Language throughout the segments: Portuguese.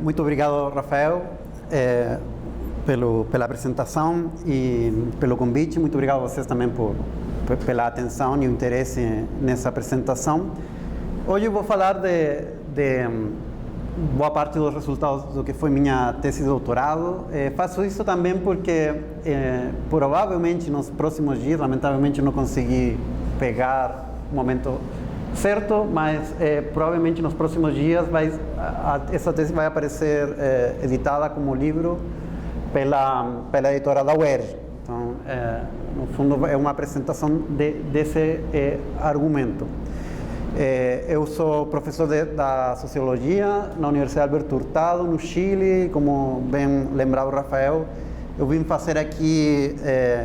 Muito obrigado, Rafael, pela apresentação e pelo convite. Muito obrigado a vocês também pela atenção e o interesse nessa apresentação. Hoje eu vou falar de boa parte dos resultados do que foi minha tese de doutorado. Faço isso também porque provavelmente nos próximos dias, lamentavelmente não consegui pegar o momento certo, mas provavelmente nos próximos dias essa tese vai aparecer editada como livro pela editora da UERJ. Então, no fundo, é uma apresentação desse argumento. Eu sou professor da Sociologia na Universidade Alberto Hurtado, no Chile. Como bem lembrava o Rafael, eu vim fazer aqui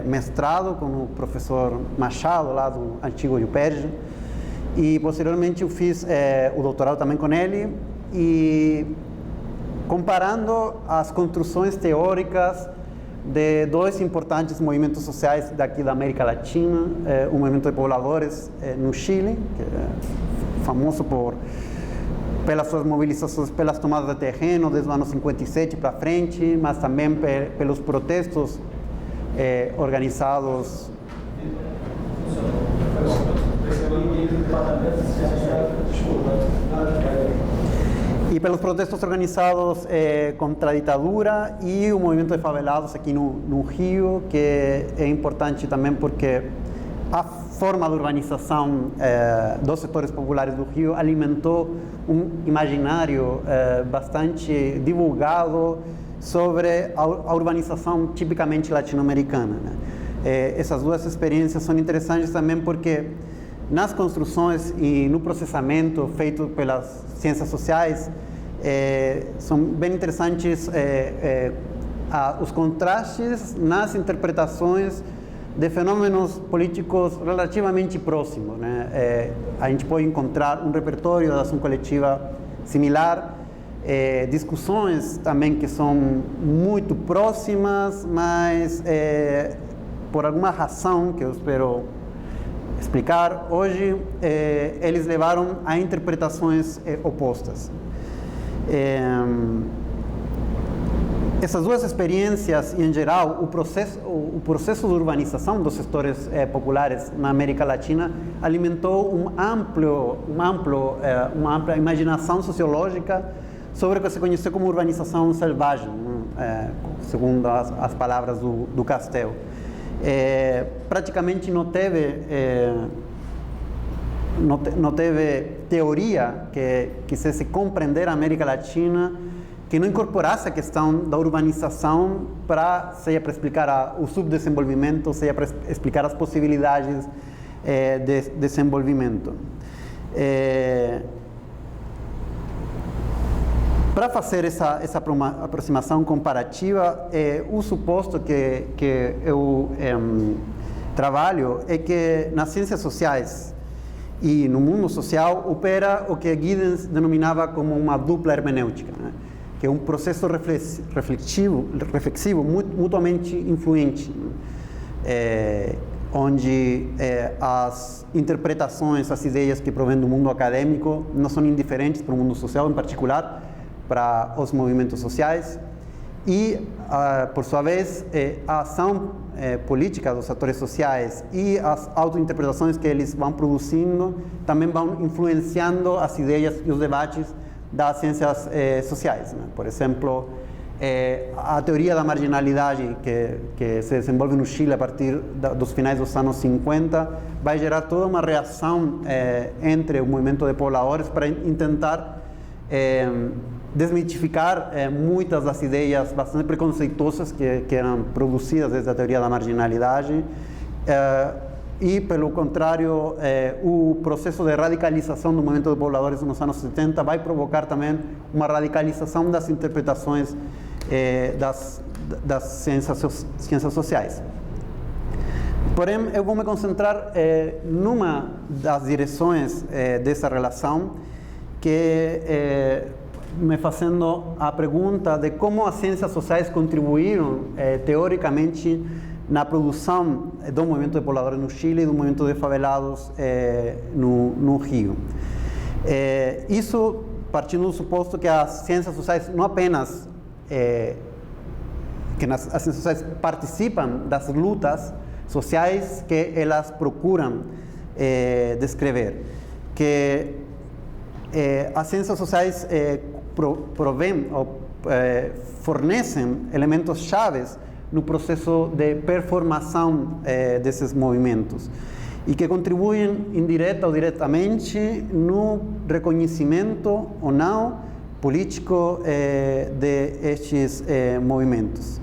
mestrado com o professor Machado, lá do antigo UPERJ, e posteriormente eu fiz o doutorado também com ele, e comparando as construções teóricas de dois importantes movimentos sociais daqui da América Latina, o movimento de pobladores no Chile, que é famoso pelas suas mobilizações, pelas tomadas de terreno desde o ano 57 para frente, mas também pelos protestos organizados. E pelos protestos organizados contra a ditadura e o movimento de favelados aqui no Rio, que é importante também porque a forma de urbanização dos setores populares do Rio alimentou um imaginário bastante divulgado sobre a urbanização tipicamente latino-americana, né? Essas duas experiências são interessantes também porque nas construções e no processamento feito pelas ciências sociais são bem interessantes os contrastes nas interpretações de fenômenos políticos relativamente próximos, né? A gente pode encontrar um repertório da ação coletiva similar, discussões também que são muito próximas, mas por alguma razão que eu espero explicar hoje, eles levaram a interpretações opostas. Essas duas experiências, e em geral o processo de urbanização dos setores populares na América Latina alimentou uma ampla imaginação sociológica sobre o que se conheceu como urbanização selvagem, segundo as palavras do Castel. Praticamente não teve teoria que quisesse compreender a América Latina que não incorporasse a questão da urbanização seja para explicar o subdesenvolvimento, seja para explicar as possibilidades de desenvolvimento. Para fazer essa aproximação comparativa, o suposto que eu trabalho é que nas ciências sociais e no mundo social opera o que Giddens denominava como uma dupla hermenêutica, né? Que é um processo reflexivo mutuamente influente, né? Onde as interpretações, as ideias que provêm do mundo acadêmico não são indiferentes para o mundo social, em particular para os movimentos sociais, e, por sua vez, a ação política dos atores sociais e as autointerpretações que eles vão produzindo também vão influenciando as ideias e os debates das ciências sociais, né? Por exemplo, a teoria da marginalidade que se desenvolve no Chile a partir dos finais dos anos 50 vai gerar toda uma reação entre o movimento de pobladores para tentar desmitificar muitas das ideias bastante preconceituosas que eram produzidas desde a teoria da marginalidade, e, pelo contrário, o processo de radicalização do movimento de pobladores nos anos 70 vai provocar também uma radicalização das interpretações das ciências sociais. Porém, eu vou me concentrar numa das direções dessa relação, que me fazendo a pergunta de como as ciências sociais contribuíram teoricamente na produção do movimento de pobladores no Chile e do movimento de favelados no Rio. Isso partindo do suposto que as ciências sociais não apenas as ciências sociais participam das lutas sociais que elas procuram descrever, que as ciências sociais provêm ou fornecem elementos chaves no processo de performação desses movimentos e que contribuem indireta ou diretamente no reconhecimento ou não político de estes movimentos.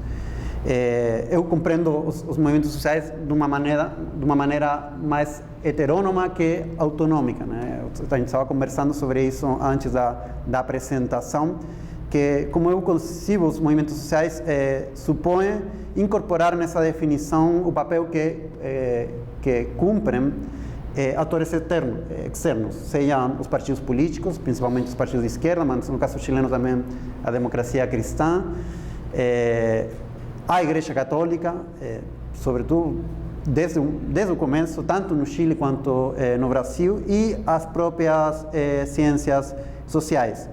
Eu compreendo os movimentos sociais de uma maneira mais heterônoma que autonômica, né? A gente estava conversando sobre isso antes da apresentação, que como eu concebo os movimentos sociais supõe incorporar nessa definição o papel que cumprem atores externos, sejam os partidos políticos, principalmente os partidos de esquerda, mas no caso chileno também a democracia cristã, a Igreja Católica, sobretudo desde o começo, tanto no Chile quanto no Brasil, e as próprias ciências sociais.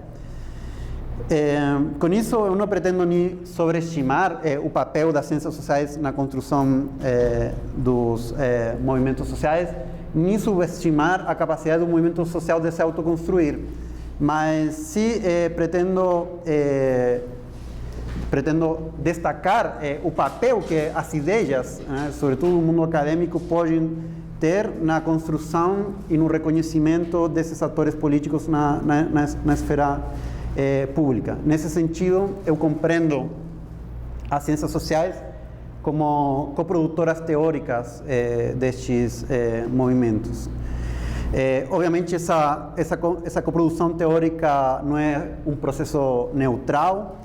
Com isso, eu não pretendo nem sobreestimar o papel das ciências sociais na construção dos movimentos sociais, nem subestimar a capacidade do movimento social de se autoconstruir, mas sim pretendo destacar o papel que as ideias, sobretudo no mundo acadêmico, podem ter na construção e no reconhecimento desses atores políticos na esfera pública. Nesse sentido, eu compreendo as ciências sociais como coprodutoras teóricas destes movimentos. Obviamente, essa coprodução teórica não é um processo neutral,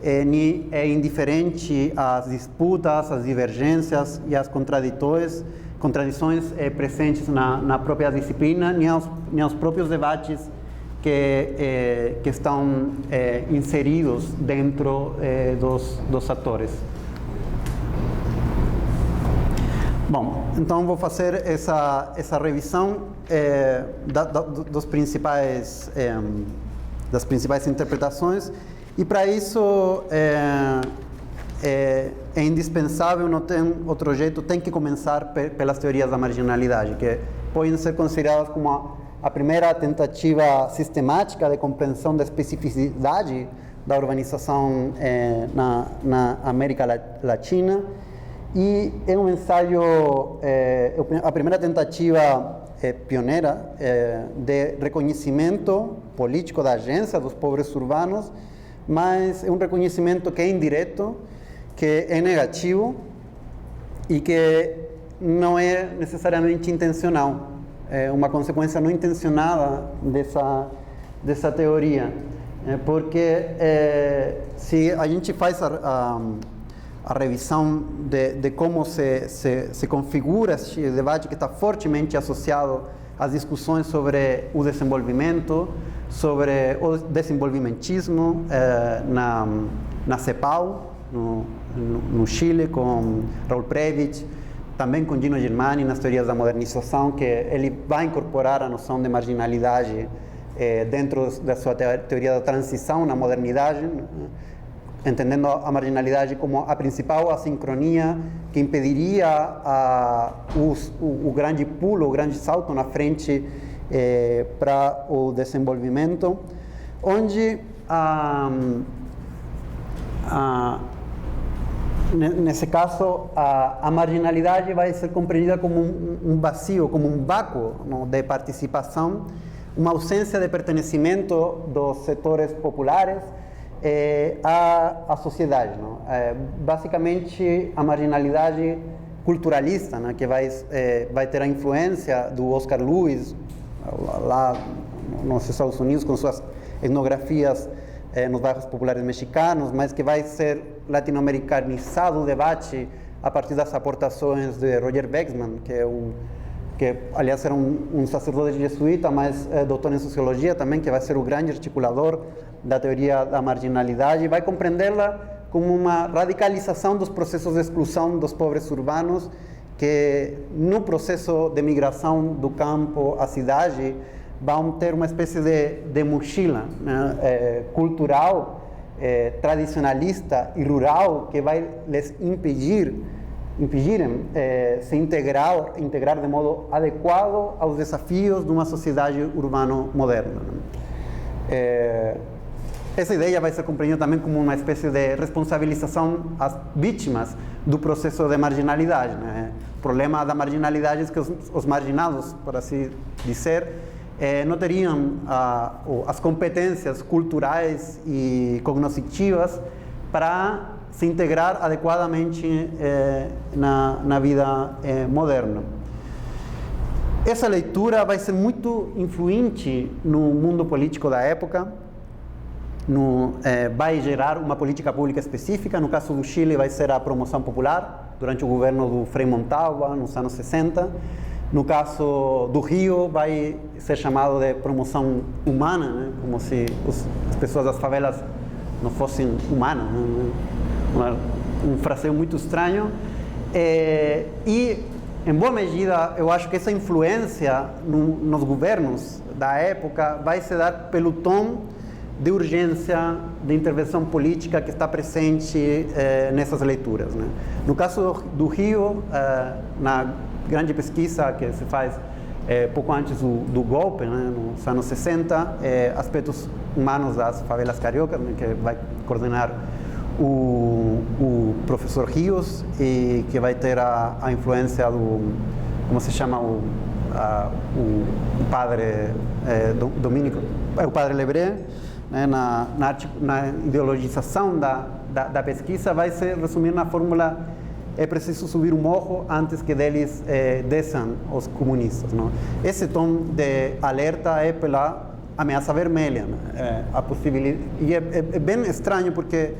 nem é indiferente às disputas, às divergências e às contradições presentes na própria disciplina, nem aos próprios debates que estão inseridos dentro dos atores. Bom, então vou fazer essa revisão das principais interpretações, e para isso é indispensável, não tem outro jeito, tem que começar pelas teorias da marginalidade, que podem ser consideradas como a primeira tentativa sistemática de compreensão da especificidade da urbanização na América Latina, e é um ensaio, a primeira tentativa pioneira de reconhecimento político da agência dos povos urbanos, mas é um reconhecimento que é indireto, que é negativo e que não é necessariamente intencional. É uma consequência não intencionada dessa teoria, porque se a gente faz a revisão de como se configura esse debate, que está fortemente associado às discussões sobre o desenvolvimento, sobre o desenvolvimentismo na CEPAL, no Chile, com Raul Prebisch, também com Gino Germani nas teorias da modernização, que ele vai incorporar a noção de marginalidade dentro da sua teoria da transição na modernidade, entendendo a marginalidade como a principal assincronia que impediria o grande pulo, o grande salto na frente para o desenvolvimento, onde nesse caso a marginalidade vai ser compreendida como um vazio, como um vácuo de participação, uma ausência de pertencimento dos setores populares à sociedade. Basicamente, a marginalidade culturalista, que vai ter a influência do Oscar Lewis lá nos Estados Unidos, com suas etnografias nos bairros populares mexicanos, mas que vai ser latino-americanizado o debate a partir das aportações de Roger Bexman, que aliás era um sacerdote jesuíta, mas doutor em sociologia também, que vai ser o grande articulador da teoria da marginalidade, e vai compreendê-la como uma radicalização dos processos de exclusão dos povos urbanos, que no processo de migração do campo à cidade vão ter uma espécie de mochila, né, cultural, tradicionalista e rural, que vai lhes impedirem se integrar de modo adequado aos desafios de uma sociedade urbana moderna, né? Essa ideia vai ser compreendida também como uma espécie de responsabilização às vítimas do processo de marginalidade, né? O problema da marginalidade é que os marginados, por assim dizer, não teriam as competências culturais e cognitivas para se integrar adequadamente na vida moderna. Essa leitura vai ser muito influente no mundo político da época, vai gerar uma política pública específica. No caso do Chile, vai ser a promoção popular, durante o governo do Frei Montalva, nos anos 60. No caso do Rio, vai ser chamado de promoção humana, né? Como se as pessoas das favelas não fossem humanas, né? Um fraseio muito estranho. E, em boa medida, eu acho que essa influência nos governos da época vai se dar pelo tom de urgência, de intervenção política que está presente nessas leituras, né? No caso do Rio, na grande pesquisa que se faz pouco antes do golpe, né, nos anos 60, aspectos humanos das favelas cariocas, né, que vai coordenar o professor Rios, e que vai ter a influência do, como se chama, o padre Domínico, o padre Lebré, né, na ideologização da pesquisa. Vai se resumir na fórmula: é preciso subir o morro antes que deles desçam os comunistas, não? Esse tom de alerta é pela ameaça vermelha, né? A possibilidade, e é bem estranho, porque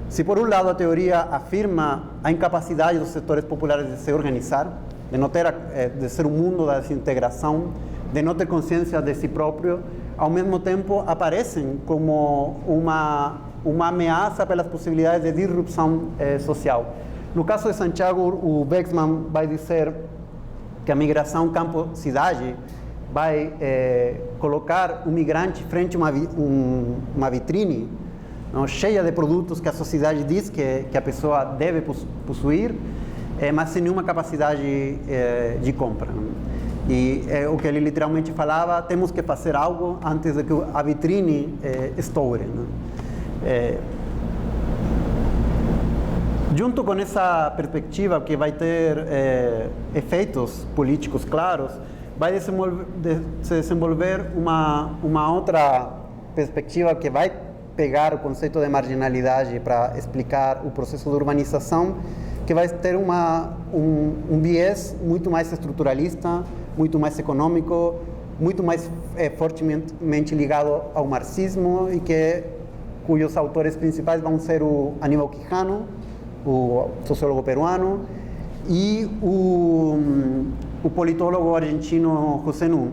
se por um lado a teoria afirma a incapacidade dos setores populares de se organizar, de não ter, de ser um mundo da desintegração, de não ter consciência de si próprio, ao mesmo tempo aparecem como uma ameaça pelas possibilidades de disrupção social. No caso de Santiago, o Bexman vai dizer que a migração campo-cidade vai colocar o migrante frente a uma vitrine, não, cheia de produtos que a sociedade diz que a pessoa deve possuir, mas sem nenhuma capacidade de compra. E o que ele literalmente falava: temos que fazer algo antes de que a vitrine estoure, né? Junto com essa perspectiva, que vai ter efeitos políticos claros, vai se desenvolver uma outra perspectiva que vai pegar o conceito de marginalidade para explicar o processo de urbanização, que vai ter um viés muito mais estruturalista, muito mais econômico, muito mais fortemente ligado ao marxismo, e cujos autores principais vão ser o Aníbal Quijano, o sociólogo peruano, e o politólogo argentino José Nun,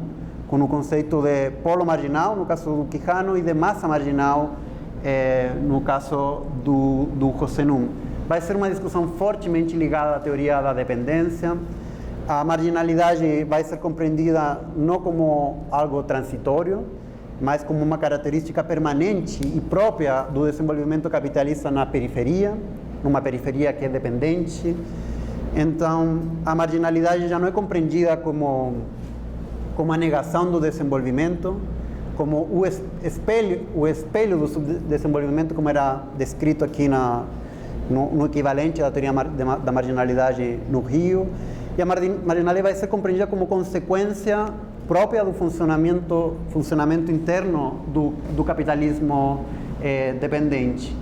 com o conceito de polo marginal, no caso do Quijano, e de massa marginal, no caso do José Nun. Vai ser uma discussão fortemente ligada à teoria da dependência. A marginalidade vai ser compreendida não como algo transitório, mas como uma característica permanente e própria do desenvolvimento capitalista na periferia, numa periferia que é dependente. Então, a marginalidade já não é compreendida como a negação do desenvolvimento, como o espelho do subdesenvolvimento, como era descrito aqui no equivalente da teoria da marginalidade no Rio. E a marginalidade vai ser compreendida como consequência própria do funcionamento interno do capitalismo dependente.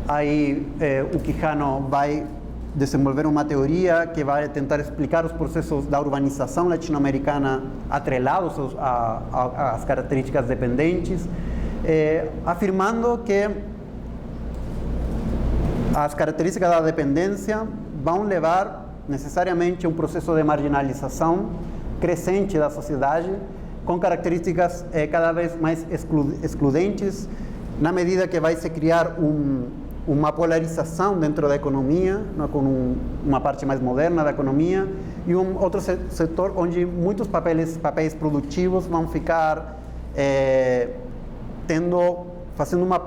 Aí o Quijano vai desenvolver uma teoria que vai tentar explicar os processos da urbanização latino-americana atrelados às características dependentes, afirmando que as características da dependência vão levar necessariamente a um processo de marginalização crescente da sociedade, com características cada vez mais excludentes, na medida que vai se criar uma polarização dentro da economia, com uma parte mais moderna da economia, e outro setor onde muitos papéis produtivos vão ficar fazendo uma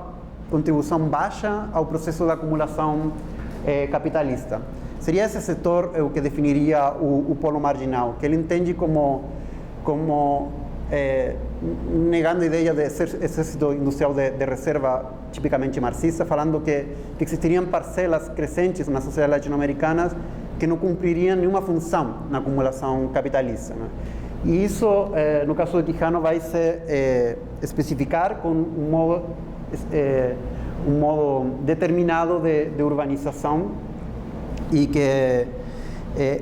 contribuição baixa ao processo de acumulação capitalista. Seria esse setor o que definiria o polo marginal, que ele entende como negando a ideia de ser exército industrial de reserva tipicamente marxista, falando que existiriam parcelas crescentes na sociedade latino-americana que não cumpririam nenhuma função na acumulação capitalista, né? E isso, no caso de Quijano, vai se especificar com um modo determinado de urbanização e que,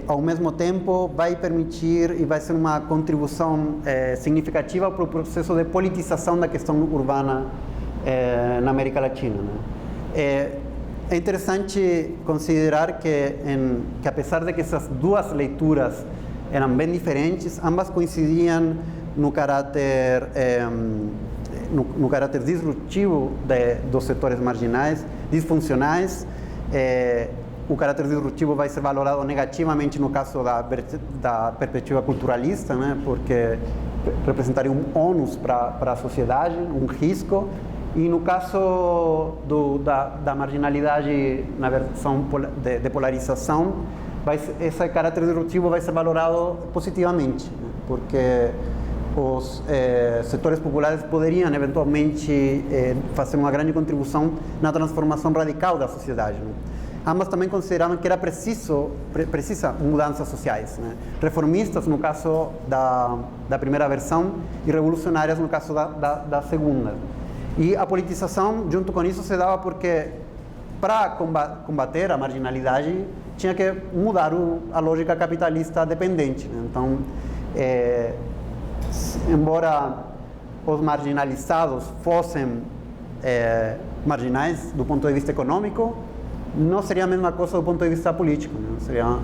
ao mesmo tempo, vai permitir e vai ser uma contribuição significativa para o processo de politização da questão urbana na América Latina, né? É interessante considerar que apesar de que essas duas leituras eram bem diferentes, ambas coincidiam no caráter disruptivo dos setores marginais, disfuncionais. O caráter disruptivo vai ser valorado negativamente no caso da perspectiva culturalista, né? Porque representaria um ônus para a sociedade, um risco. E no caso da marginalidade na versão de polarização, esse caráter disruptivo vai ser valorado positivamente, né? Porque os setores populares poderiam eventualmente fazer uma grande contribuição na transformação radical da sociedade, né? Ambas também consideravam que era precisa mudanças sociais, né? Reformistas no caso da primeira versão e revolucionárias no caso da segunda. E a politização, junto com isso, se dava porque, para combater a marginalidade, tinha que mudar a lógica capitalista dependente, né? Então, embora os marginalizados fossem marginais do ponto de vista econômico, não seria a mesma coisa do ponto de vista político, né? Seria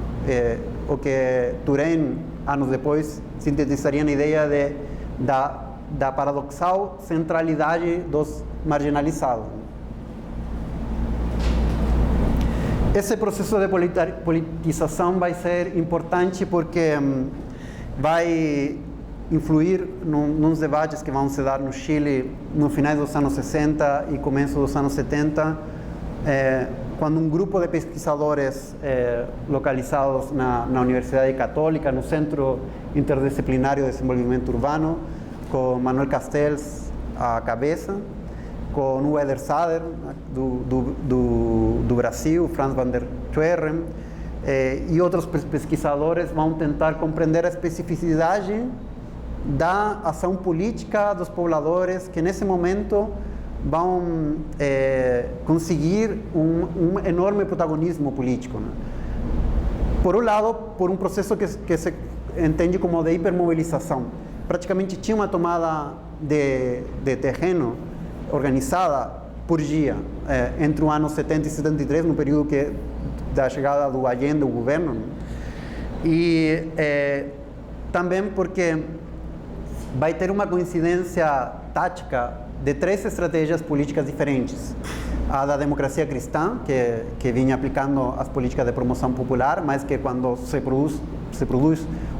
o que Turén, anos depois, sintetizaria na ideia da paradoxal centralidade dos marginalizados. Esse processo de politização vai ser importante porque vai influir nos debates que vão se dar no Chile no final dos anos 60 e começo dos anos 70, quando um grupo de pesquisadores localizados na Universidade Católica, no Centro Interdisciplinário de Desenvolvimento Urbano, com Manuel Castells à cabeça, com o Eder Sader do Brasil, Franz van der Thueren, e outros pesquisadores vão tentar compreender a especificidade da ação política dos pobladores que nesse momento vão conseguir um enorme protagonismo político, né? Por um lado, por um processo que se entende como de hipermobilização. Praticamente tinha uma tomada de terreno organizada por dia entre os anos 70 e 73, no período da chegada do Allende ao governo, né? E também porque vai ter uma coincidência tática de três estratégias políticas diferentes. A da democracia cristã, que vinha aplicando as políticas de promoção popular, mas que quando se produz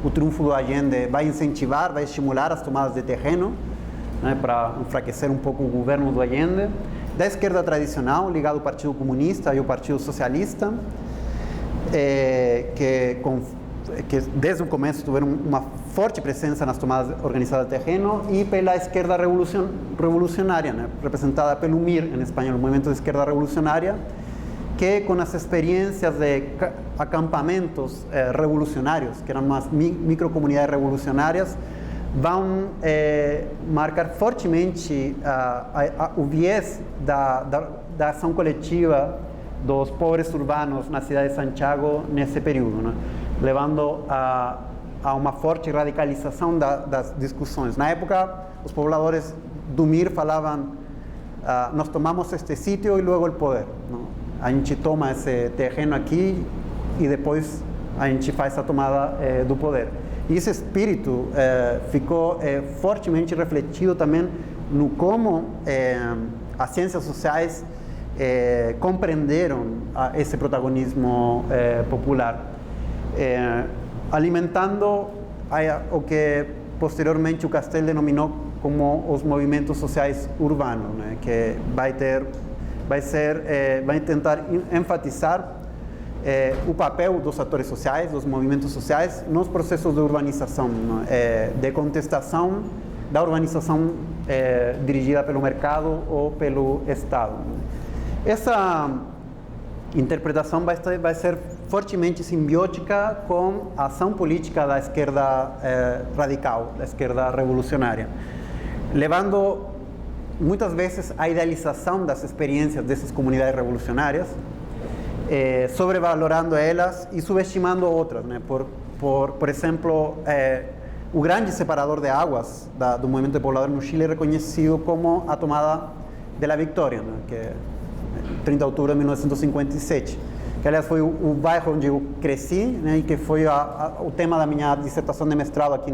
o triunfo do Allende vai incentivar, vai estimular as tomadas de terreno, né, para enfraquecer um pouco o governo do Allende. Da esquerda tradicional, ligado ao Partido Comunista e ao Partido Socialista, que desde o começo tiveram uma forte presença nas tomadas organizadas de terreno, e pela esquerda revolucionária, né, representada pelo MIR, em espanhol, o Movimento de Esquerda Revolucionária, que com as experiências de acampamentos revolucionários, que eram umas microcomunidades revolucionárias, vão marcar fortemente o viés da ação coletiva dos pobres urbanos na cidade de Santiago nesse período, né? Levando a uma forte radicalização das discussões. Na época, os pobladores do MIR falavam: nós tomamos este sítio e logo o poder, não? A gente toma esse terreno aqui e depois a gente faz a tomada do poder. E esse espírito ficou fortemente refletido também no como as ciências sociais compreenderam esse protagonismo popular. alimentando o que posteriormente o Castell denominou como os movimentos sociais urbanos, né? Que vai tentar enfatizar o papel dos atores sociais, dos movimentos sociais, nos processos de urbanização, né? De contestação da urbanização dirigida pelo mercado ou pelo Estado. Essa interpretação vai ser fortemente simbiótica com a ação política da esquerda radical, da esquerda revolucionária, levando muitas vezes à idealização das experiências dessas comunidades revolucionárias, sobrevalorando elas e subestimando outras, né? Por exemplo, o grande separador de águas do movimento de pobladores no Chile é reconhecido como a tomada de La Victoria, né? Que é 30 de outubro de 1957, que aliás foi o bairro onde eu cresci, né? E que foi o tema da minha dissertação de mestrado aqui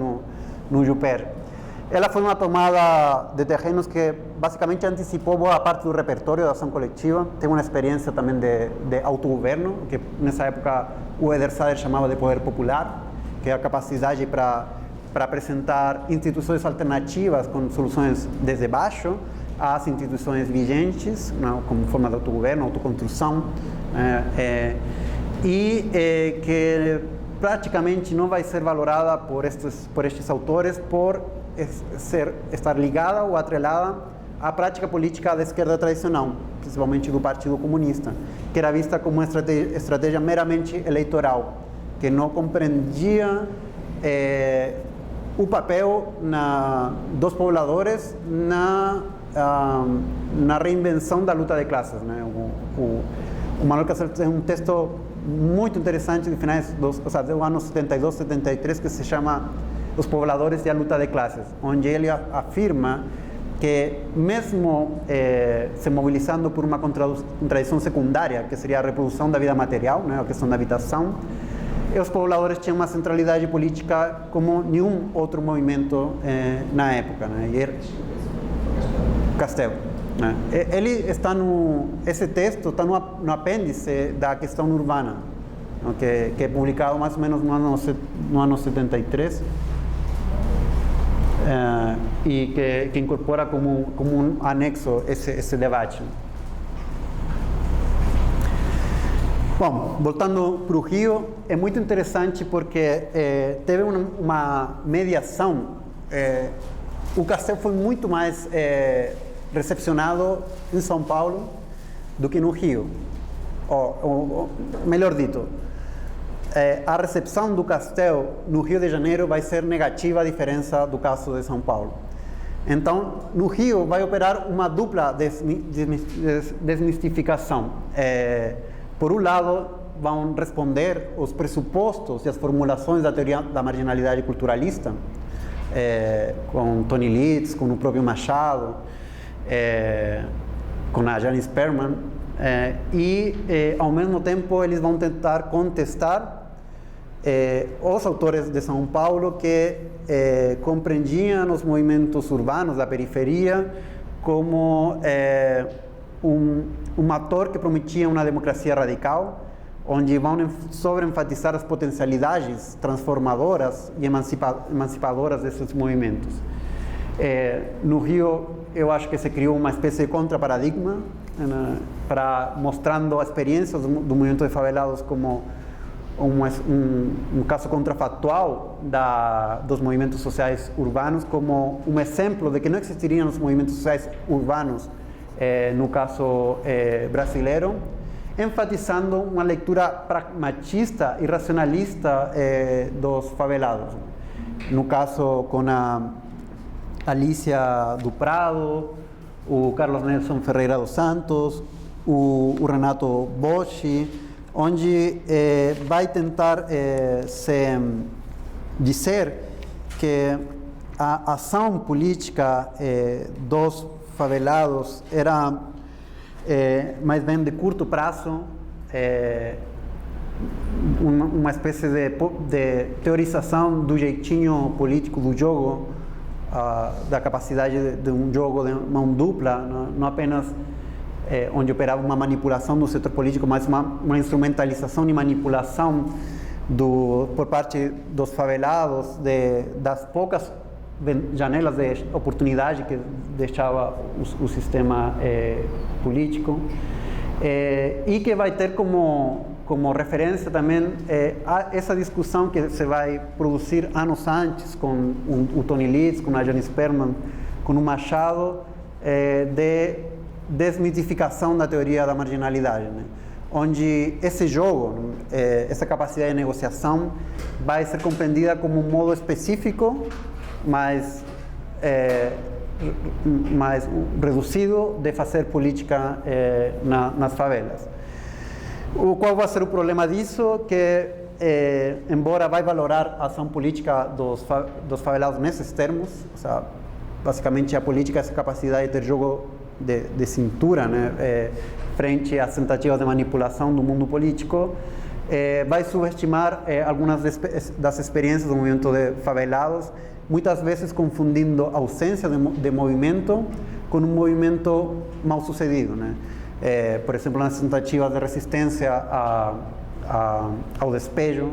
no Juper. Ela foi uma tomada de terrenos que basicamente antecipou boa parte do repertório da ação coletiva. Tem uma experiência também de autogoverno, que nessa época o Eder Sader chamava de poder popular, que é a capacidade para apresentar instituições alternativas com soluções desde baixo às instituições vigentes, né, como forma de autogoverno, autoconstrução, que praticamente não vai ser valorada por estes autores por estar ligada ou atrelada à prática política da esquerda tradicional, principalmente do Partido Comunista, que era vista como uma estratégia meramente eleitoral, que não compreendia o papel dos pobladores na reinvenção da luta de classes, né? O Manuel Castells tem um texto muito interessante de finais dos anos 72, 73, que se chama Os Pobladores e a Luta de Classes, onde ele afirma que mesmo se mobilizando por uma contradição secundária, que seria a reprodução da vida material, né, a questão da habitação, os pobladores tinham uma centralidade política como nenhum outro movimento na época, né? E era Castell, né? Ele está esse texto está no apêndice da questão urbana, né? que é publicado mais ou menos no ano 73, e que incorpora como um anexo esse debate. Bom, voltando para o Rio, é muito interessante porque teve uma mediação. O Castell foi muito mais recepcionado em São Paulo do que no Rio. Ou melhor dito, a recepção do Castell no Rio de Janeiro vai ser negativa, a diferença do caso de São Paulo. Então, no Rio vai operar uma dupla desmistificação. Por um lado, vão responder os pressupostos e as formulações da teoria da marginalidade culturalista, com Tony Litz, com o próprio Machado, com a Janice Perman, ao mesmo tempo eles vão tentar contestar os autores de São Paulo que compreendiam os movimentos urbanos da periferia como um ator que prometia uma democracia radical, onde vão sobreenfatizar as potencialidades transformadoras e emancipadoras desses movimentos. No Rio, eu acho que se criou uma espécie de contraparadigma, mostrando a experiência do movimento de favelados como um caso contrafactual dos movimentos sociais urbanos, como um exemplo de que não existiriam os movimentos sociais urbanos no caso brasileiro, enfatizando uma leitura pragmatista e racionalista dos favelados. No caso, com a Alicia do Prado, o Carlos Nelson Ferreira dos Santos, o Renato Boschi, onde vai tentar dizer que a ação política dos favelados era mais bem de curto prazo, uma espécie de teorização do jeitinho político do jogo, da capacidade de um jogo de mão dupla, não apenas onde operava uma manipulação do setor político, mas uma instrumentalização e manipulação por parte dos favelados, das poucas janelas de oportunidade que deixava o sistema político, e que vai ter como referência também essa discussão que se vai produzir anos antes com o Tony Litz, com a Janice Perman, com o Machado, de desmitificação da teoria da marginalidade, né? Onde esse jogo, essa capacidade de negociação vai ser compreendida como um modo específico, mais reduzido de fazer política nas favelas. Qual vai ser o problema disso? Que, embora vai valorar a ação política dos favelados nesses termos, ou seja, basicamente a política é essa capacidade de ter jogo de cintura, né, frente às tentativas de manipulação do mundo político, vai subestimar algumas das experiências do movimento de favelados, muitas vezes confundindo a ausência de movimento com um movimento mal sucedido, né? Por exemplo, nas tentativas de resistência ao despejo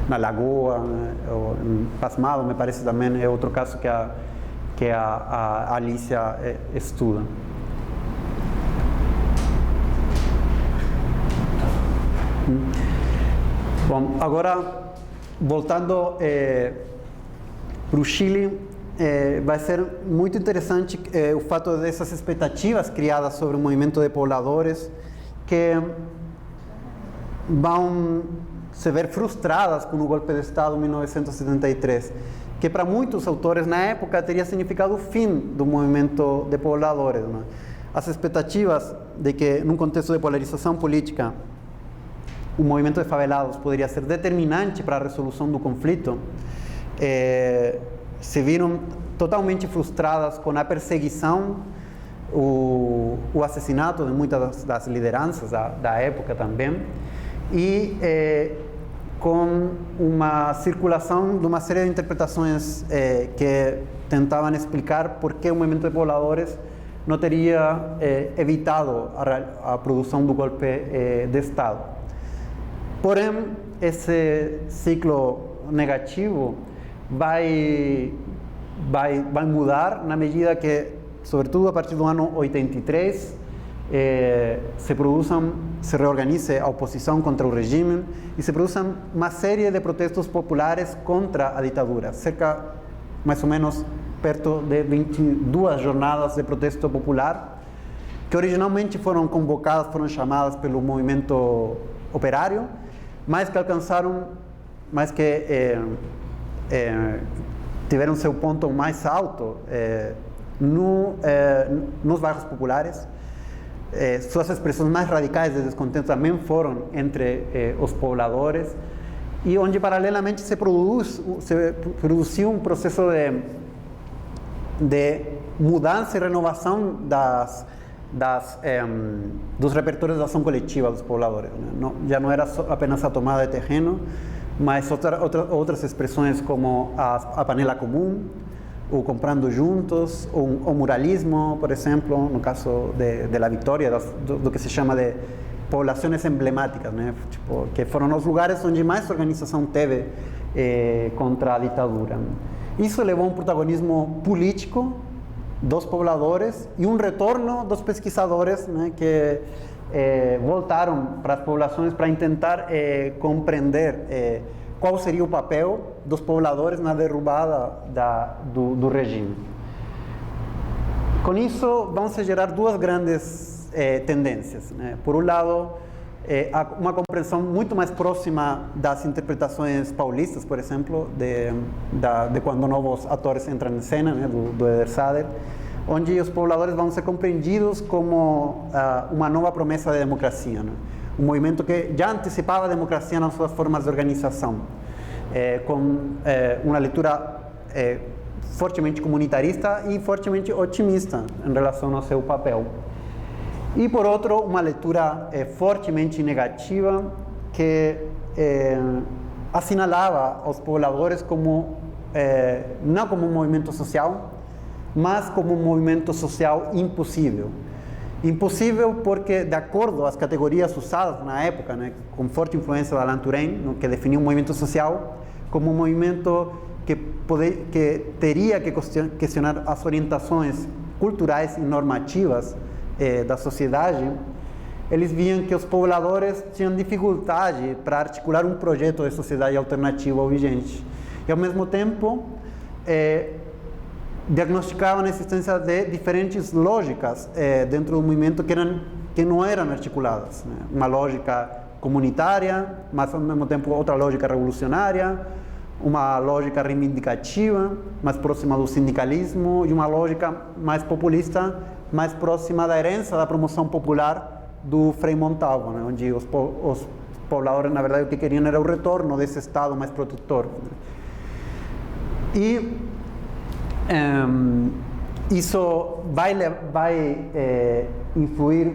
na Lagoa, né? Ou em Pasmado, me parece também é outro caso que a Alicia estuda. Bom, agora voltando para o Chile, vai ser muito interessante o fato dessas expectativas criadas sobre o movimento de pobladores que vão se ver frustradas com o golpe de Estado em 1973, que para muitos autores na época teria significado o fim do movimento de pobladores, né? As expectativas de que, num contexto de polarização política, o movimento de favelados poderia ser determinante para a resolução do conflito, se viram totalmente frustradas com a perseguição, o assassinato de muitas das lideranças da época também, e com uma circulação de uma série de interpretações que tentavam explicar por que o movimento de pobladores não teria evitado a produção do golpe de Estado. Porém, esse ciclo negativo vai mudar na medida que, sobretudo a partir do ano 83, se reorganize a oposição contra o regime e se produzam uma série de protestos populares contra a ditadura, cerca, mais ou menos, perto de 22 jornadas de protesto popular, que originalmente foram convocadas, foram chamadas pelo movimento operário, mas que alcançaram, mas que tiveram seu ponto mais alto nos bairros populares. Suas expressões mais radicais de descontento também foram entre os pobladores, e onde paralelamente se produziu um processo de mudança e renovação dos repertórios de ação coletiva dos pobladores, né? Já não era apenas a tomada de terreno, mas outras expressões como a panela comum, o comprando juntos, o muralismo, por exemplo, no caso de La Vitória, do que se chama de poblações emblemáticas, né? Tipo, que foram os lugares onde mais organização teve contra a ditadura. Isso levou a um protagonismo político dos pobladores e um retorno dos pesquisadores, né, que voltaram para as poblações para tentar compreender qual seria o papel dos pobladores na derrubada do regime. Com isso, vão se gerar duas grandes tendências, né? Por um lado, uma compreensão muito mais próxima das interpretações paulistas, por exemplo, de quando novos atores entram em cena, né, do Eder Sader, onde os pobladores vão ser compreendidos como uma nova promessa de democracia, né? Um movimento que já antecipava a democracia nas suas formas de organização, com uma leitura fortemente comunitarista e fortemente otimista em relação ao seu papel. E, por outro, uma leitura fortemente negativa que assinalava os pobladores como, não como um movimento social, mas como um movimento social impossível. Impossível porque, de acordo às categorias usadas na época, né, com forte influência de Alain Touraine, que definiu o movimento social como um movimento que teria que questionar as orientações culturais e normativas da sociedade. Eles viam que os pobladores tinham dificuldade para articular um projeto de sociedade alternativa ao vigente. E, ao mesmo tempo, diagnosticavam a existência de diferentes lógicas dentro do movimento que não eram articuladas, né? Uma lógica comunitária, mas ao mesmo tempo outra lógica revolucionária, uma lógica reivindicativa, mais próxima do sindicalismo, e uma lógica mais populista, mais próxima da herança da promoção popular do Frei Montalvo, né? Onde os pobladores, na verdade, o que queriam era o retorno desse Estado mais protetor, né? E isso vai influir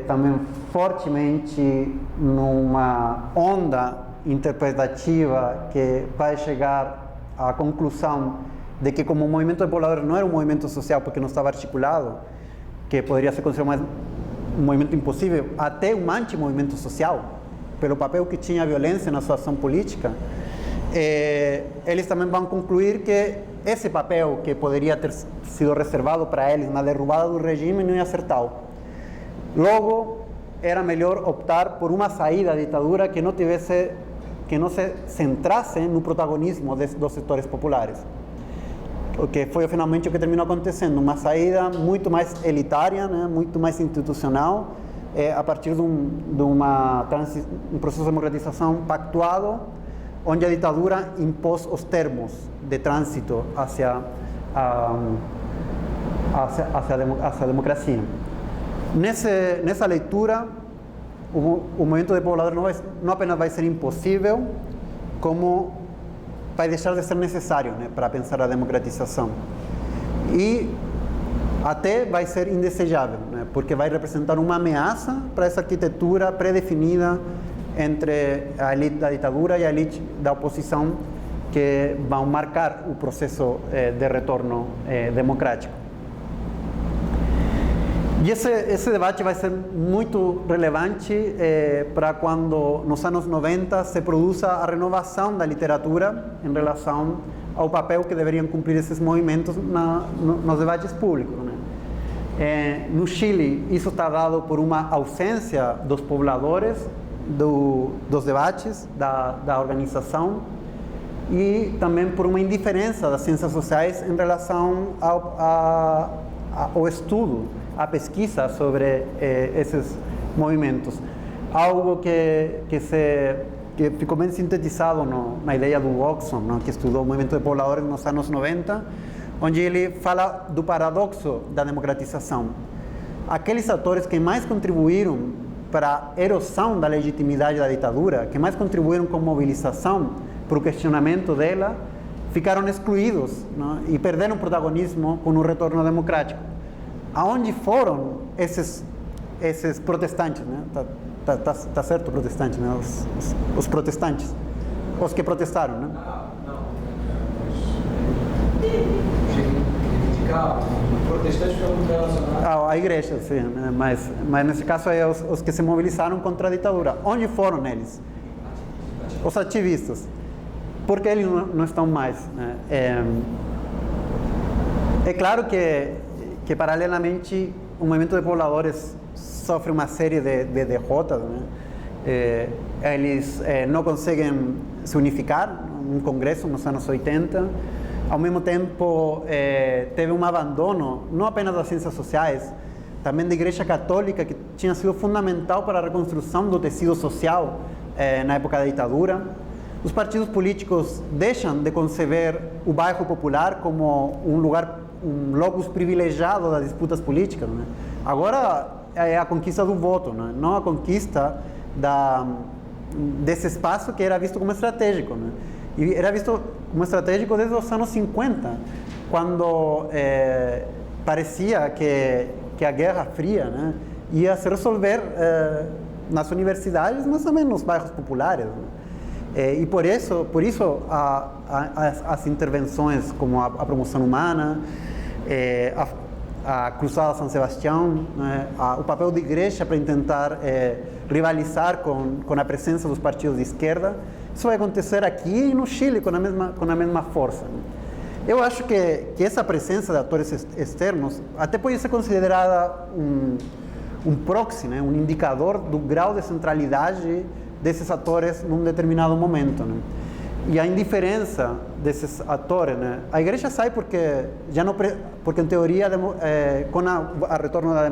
também fortemente numa onda interpretativa que vai chegar à conclusão de que, como o movimento de pobladores não era um movimento social porque não estava articulado, que poderia ser considerado um movimento impossível, até um anti-movimento social, pelo papel que tinha a violência na sua ação política, eles também vão concluir que esse papel que poderia ter sido reservado para eles na derrubada do regime não ia ser tal. Logo, era melhor optar por uma saída da ditadura que não se centrasse no protagonismo dos setores populares. O que foi finalmente o que terminou acontecendo, uma saída muito mais elitária, né, muito mais institucional, a partir de um processo de democratização pactuado, onde a ditadura impôs os termos de trânsito hacia a democracia. Nessa leitura, o movimento de pobladores não apenas vai ser impossível, como vai deixar de ser necessário, né, para pensar a democratização. E até vai ser indesejável, né, porque vai representar uma ameaça para essa arquitetura pré-definida entre a elite da ditadura e a elite da oposição, que vão marcar o processo de retorno democrático. E esse debate vai ser muito relevante para quando, nos anos 90, se produza a renovação da literatura em relação ao papel que deveriam cumprir esses movimentos nos debates públicos, né? No Chile, isso está dado por uma ausência dos pobladores dos debates, da organização, e também por uma indiferença das ciências sociais em relação ao estudo, à pesquisa sobre esses movimentos. Algo que ficou bem sintetizado na ideia do Oxon, né, que estudou o movimento de pobladores nos anos 90, onde ele fala do paradoxo da democratização. Aqueles atores que mais contribuíram para a erosão da legitimidade da ditadura, que mais contribuíram com a mobilização para o questionamento dela, ficaram excluídos, né, e perderam protagonismo com o retorno democrático. Aonde foram esses protestantes, né? Tá certo, protestantes, né? Os protestantes, os que protestaram, né? Não. Protestantes foi muito relacionado. A igreja, sim, né? Mas nesse caso é os que se mobilizaram contra a ditadura. Onde foram eles? Os ativistas. Porque eles não estão mais, né? É claro que paralelamente o movimento de pobladores sofre uma série de derrotas, né? Eles não conseguem se unificar num congresso nos anos 80. Ao mesmo tempo, teve um abandono, não apenas das ciências sociais, também da Igreja Católica, que tinha sido fundamental para a reconstrução do tecido social na época da ditadura. Os partidos políticos deixam de conceber o bairro popular como um locus privilegiado das disputas políticas, né? Agora é a conquista do voto, né? Não a conquista desse espaço que era visto como estratégico, né? E era visto como estratégico desde os anos 50, quando parecia que a Guerra Fria, né, ia se resolver nas universidades, mas também nos bairros populares, né? E por isso as intervenções como a promoção humana, a Cruzada São Sebastião, né, o papel da igreja para tentar rivalizar com a presença dos partidos de esquerda. Isso vai acontecer aqui e no Chile com a mesma força. Eu acho que essa presença de atores externos até pode ser considerada um proxy, né, um indicador do grau de centralidade desses atores num determinado momento, né? E a indiferença desses atores, né? A igreja sai porque em teoria com o retorno da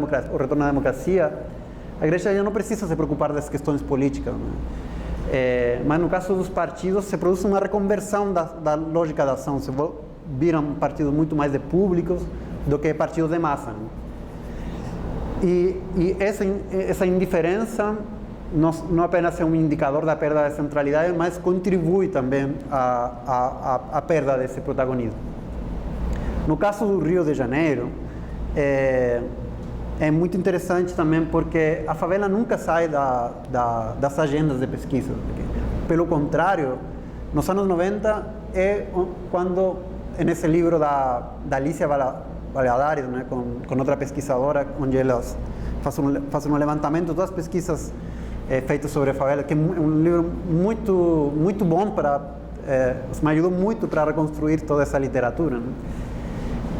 democracia, a igreja já não precisa se preocupar das questões políticas, né? Mas no caso dos partidos se produz uma reconversão da lógica da ação, se viram partidos muito mais de públicos do que partidos de massa, né? E essa indiferença não apenas é um indicador da perda de centralidade, mas contribui também à perda desse protagonismo. No caso do Rio de Janeiro, é muito interessante também porque a favela nunca sai das agendas de pesquisa. Pelo contrário, nos anos 90 é quando, nesse livro da Alicia Valladares, né, com outra pesquisadora, onde elas fazem um levantamento de todas as pesquisas feitas sobre a favela, que é um livro muito bom me ajudou muito para reconstruir toda essa literatura, né?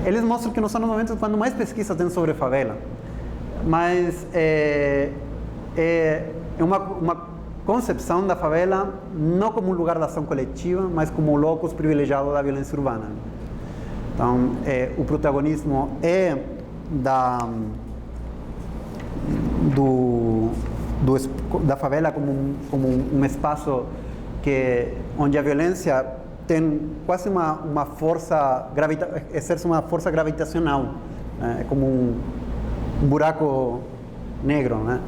Eles mostram que nos anos 90 é quando mais pesquisa tem sobre a favela, mas é uma concepção da favela não como um lugar de ação coletiva, mas como um locus privilegiado da violência urbana. Então, o protagonismo é da favela como um espaço onde a violência tem quase uma força exerce uma força gravitacional, né? É como um buraco negro, né?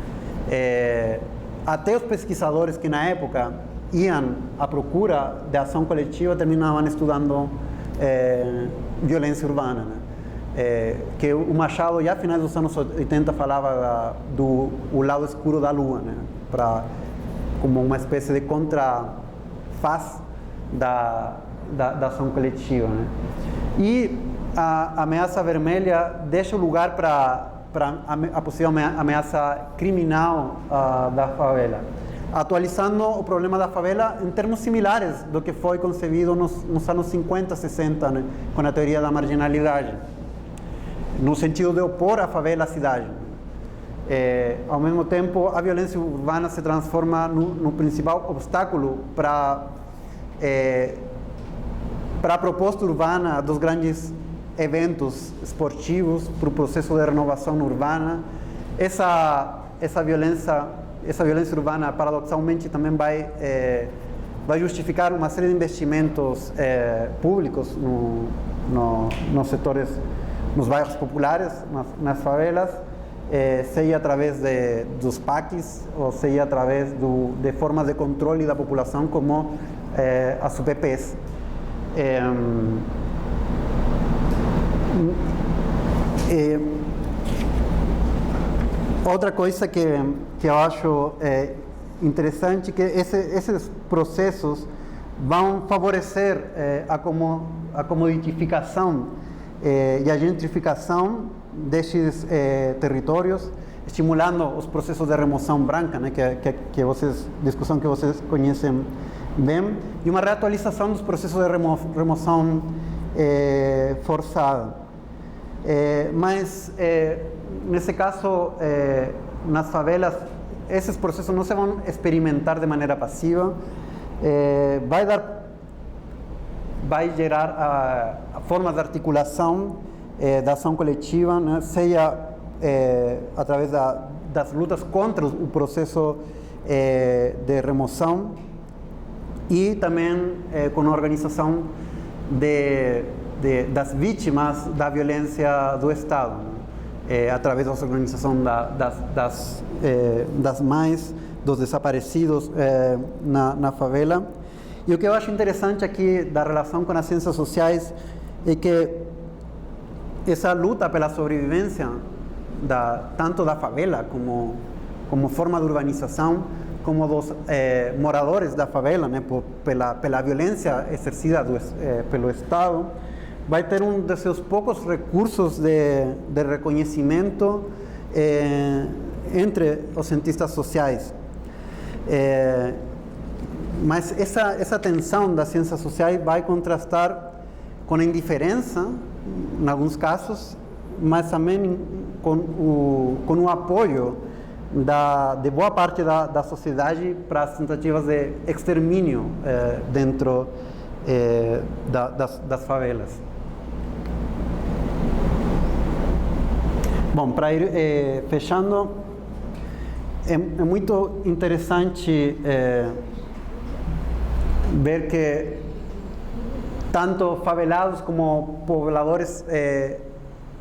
Até os pesquisadores que na época iam à procura de ação coletiva terminavam estudando violência urbana, né? Que o Machado já a finais dos anos 80 falava do lado escuro da lua, né? Como uma espécie de contrafaz da ação coletiva, né? E a ameaça vermelha deixa o lugar para a possível ameaça criminal da favela, atualizando o problema da favela em termos similares do que foi concebido nos anos 50, 60, né? Com a teoria da marginalidade, no sentido de opor a favela à cidade. Ao mesmo tempo, a violência urbana se transforma no principal obstáculo para a proposta urbana dos grandes eventos esportivos, para o processo de renovação urbana. Essa violência urbana, paradoxalmente, também vai justificar uma série de investimentos públicos nos setores, nos bairros populares, nas favelas, seja através dos PACs, ou seja através de formas de controle da população, como as UPPs. Outra coisa que eu acho interessante, que esses processos vão favorecer a comoditificação e a gentrificação desses territórios, estimulando os processos de remoção branca, né, discussão que vocês conhecem bem, e uma reatualização dos processos de remoção forçada. Mas, nesse caso, nas favelas, esses processos não se vão experimentar de maneira passiva, vai gerar formas de articulação da ação coletiva, né, seja através das lutas contra o processo de remoção, e também com a organização das vítimas da violência do Estado, né? Através da organização das mães, dos desaparecidos na favela. E o que eu acho interessante aqui da relação com as ciências sociais é que essa luta pela sobrevivência tanto da favela como forma de urbanização, como dos moradores da favela, né, pela violência exercida pelo Estado, vai ter de seus poucos recursos de reconhecimento entre os cientistas sociais. Mas essa tensão das ciências sociais vai contrastar com a indiferença, em alguns casos, mas também com o apoio de boa parte da sociedade para as tentativas de extermínio dentro das favelas. Bom, para ir fechando, é muito interessante ver que tanto favelados como pobladores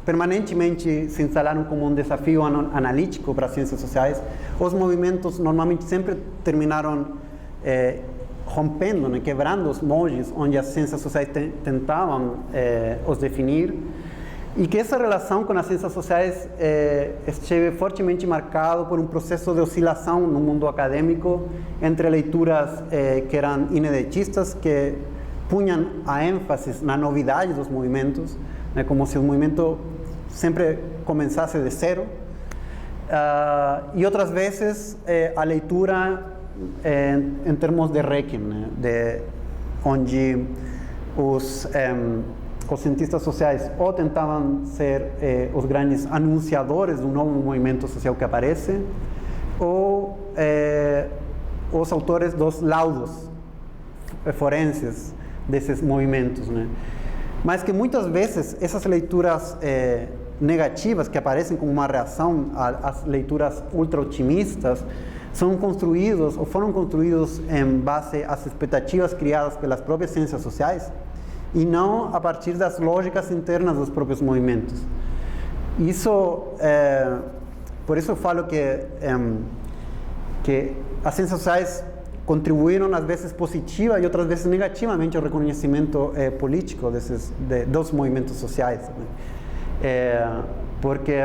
permanentemente se instalaram como desafio analítico para as ciências sociais. Os movimentos normalmente sempre terminaram rompendo, né, quebrando os moldes onde as ciências sociais tentavam os definir, e que essa relação com as ciências sociais esteve fortemente marcado por um processo de oscilação no mundo acadêmico entre leituras que eram ineditistas, que punham a ênfase na novidade dos movimentos, né, como se o movimento sempre começasse de zero, e outras vezes a leitura em termos de Requiem, né, onde os cientistas sociais ou tentavam ser os grandes anunciadores de um novo movimento social que aparece, ou os autores dos laudos forenses desses movimentos, né? Mas que muitas vezes essas leituras negativas que aparecem como uma reação às leituras ultra-otimistas são construídos ou foram construídos em base às expectativas criadas pelas próprias ciências sociais e não a partir das lógicas internas dos próprios movimentos. Por isso eu falo que as ciências sociais contribuíram às vezes positiva e outras vezes negativamente ao reconhecimento político dos movimentos sociais, né? Porque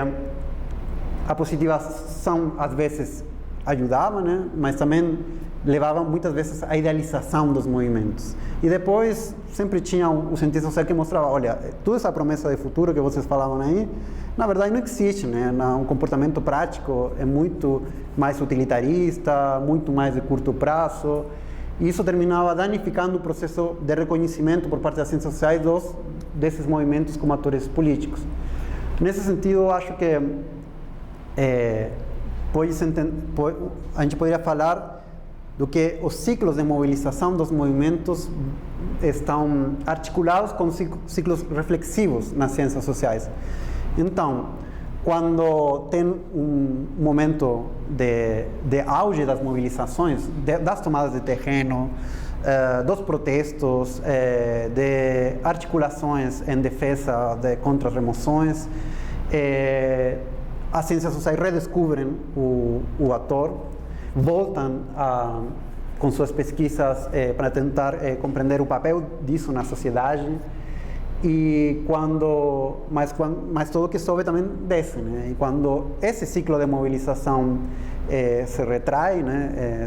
a positivação às vezes ajudava, né? Mas também levava muitas vezes à idealização dos movimentos. E depois sempre tinha o cientista social que mostrava, olha, toda essa promessa de futuro que vocês falavam aí, na verdade não existe, né? Um comportamento prático é muito mais utilitarista, muito mais de curto prazo, e isso terminava danificando o processo de reconhecimento por parte das ciências sociais desses movimentos como atores políticos. Nesse sentido, eu acho que a gente poderia falar do que os ciclos de mobilização dos movimentos estão articulados com ciclos reflexivos nas ciências sociais. Então, quando tem um momento de auge das mobilizações, das tomadas de terreno, dos protestos, de articulações em defesa contra as remoções, as ciências sociais redescobrem o ator, voltam com suas pesquisas para tentar compreender o papel disso na sociedade, mas tudo que sobe também desce, né? E quando esse ciclo de mobilização se retrai, né,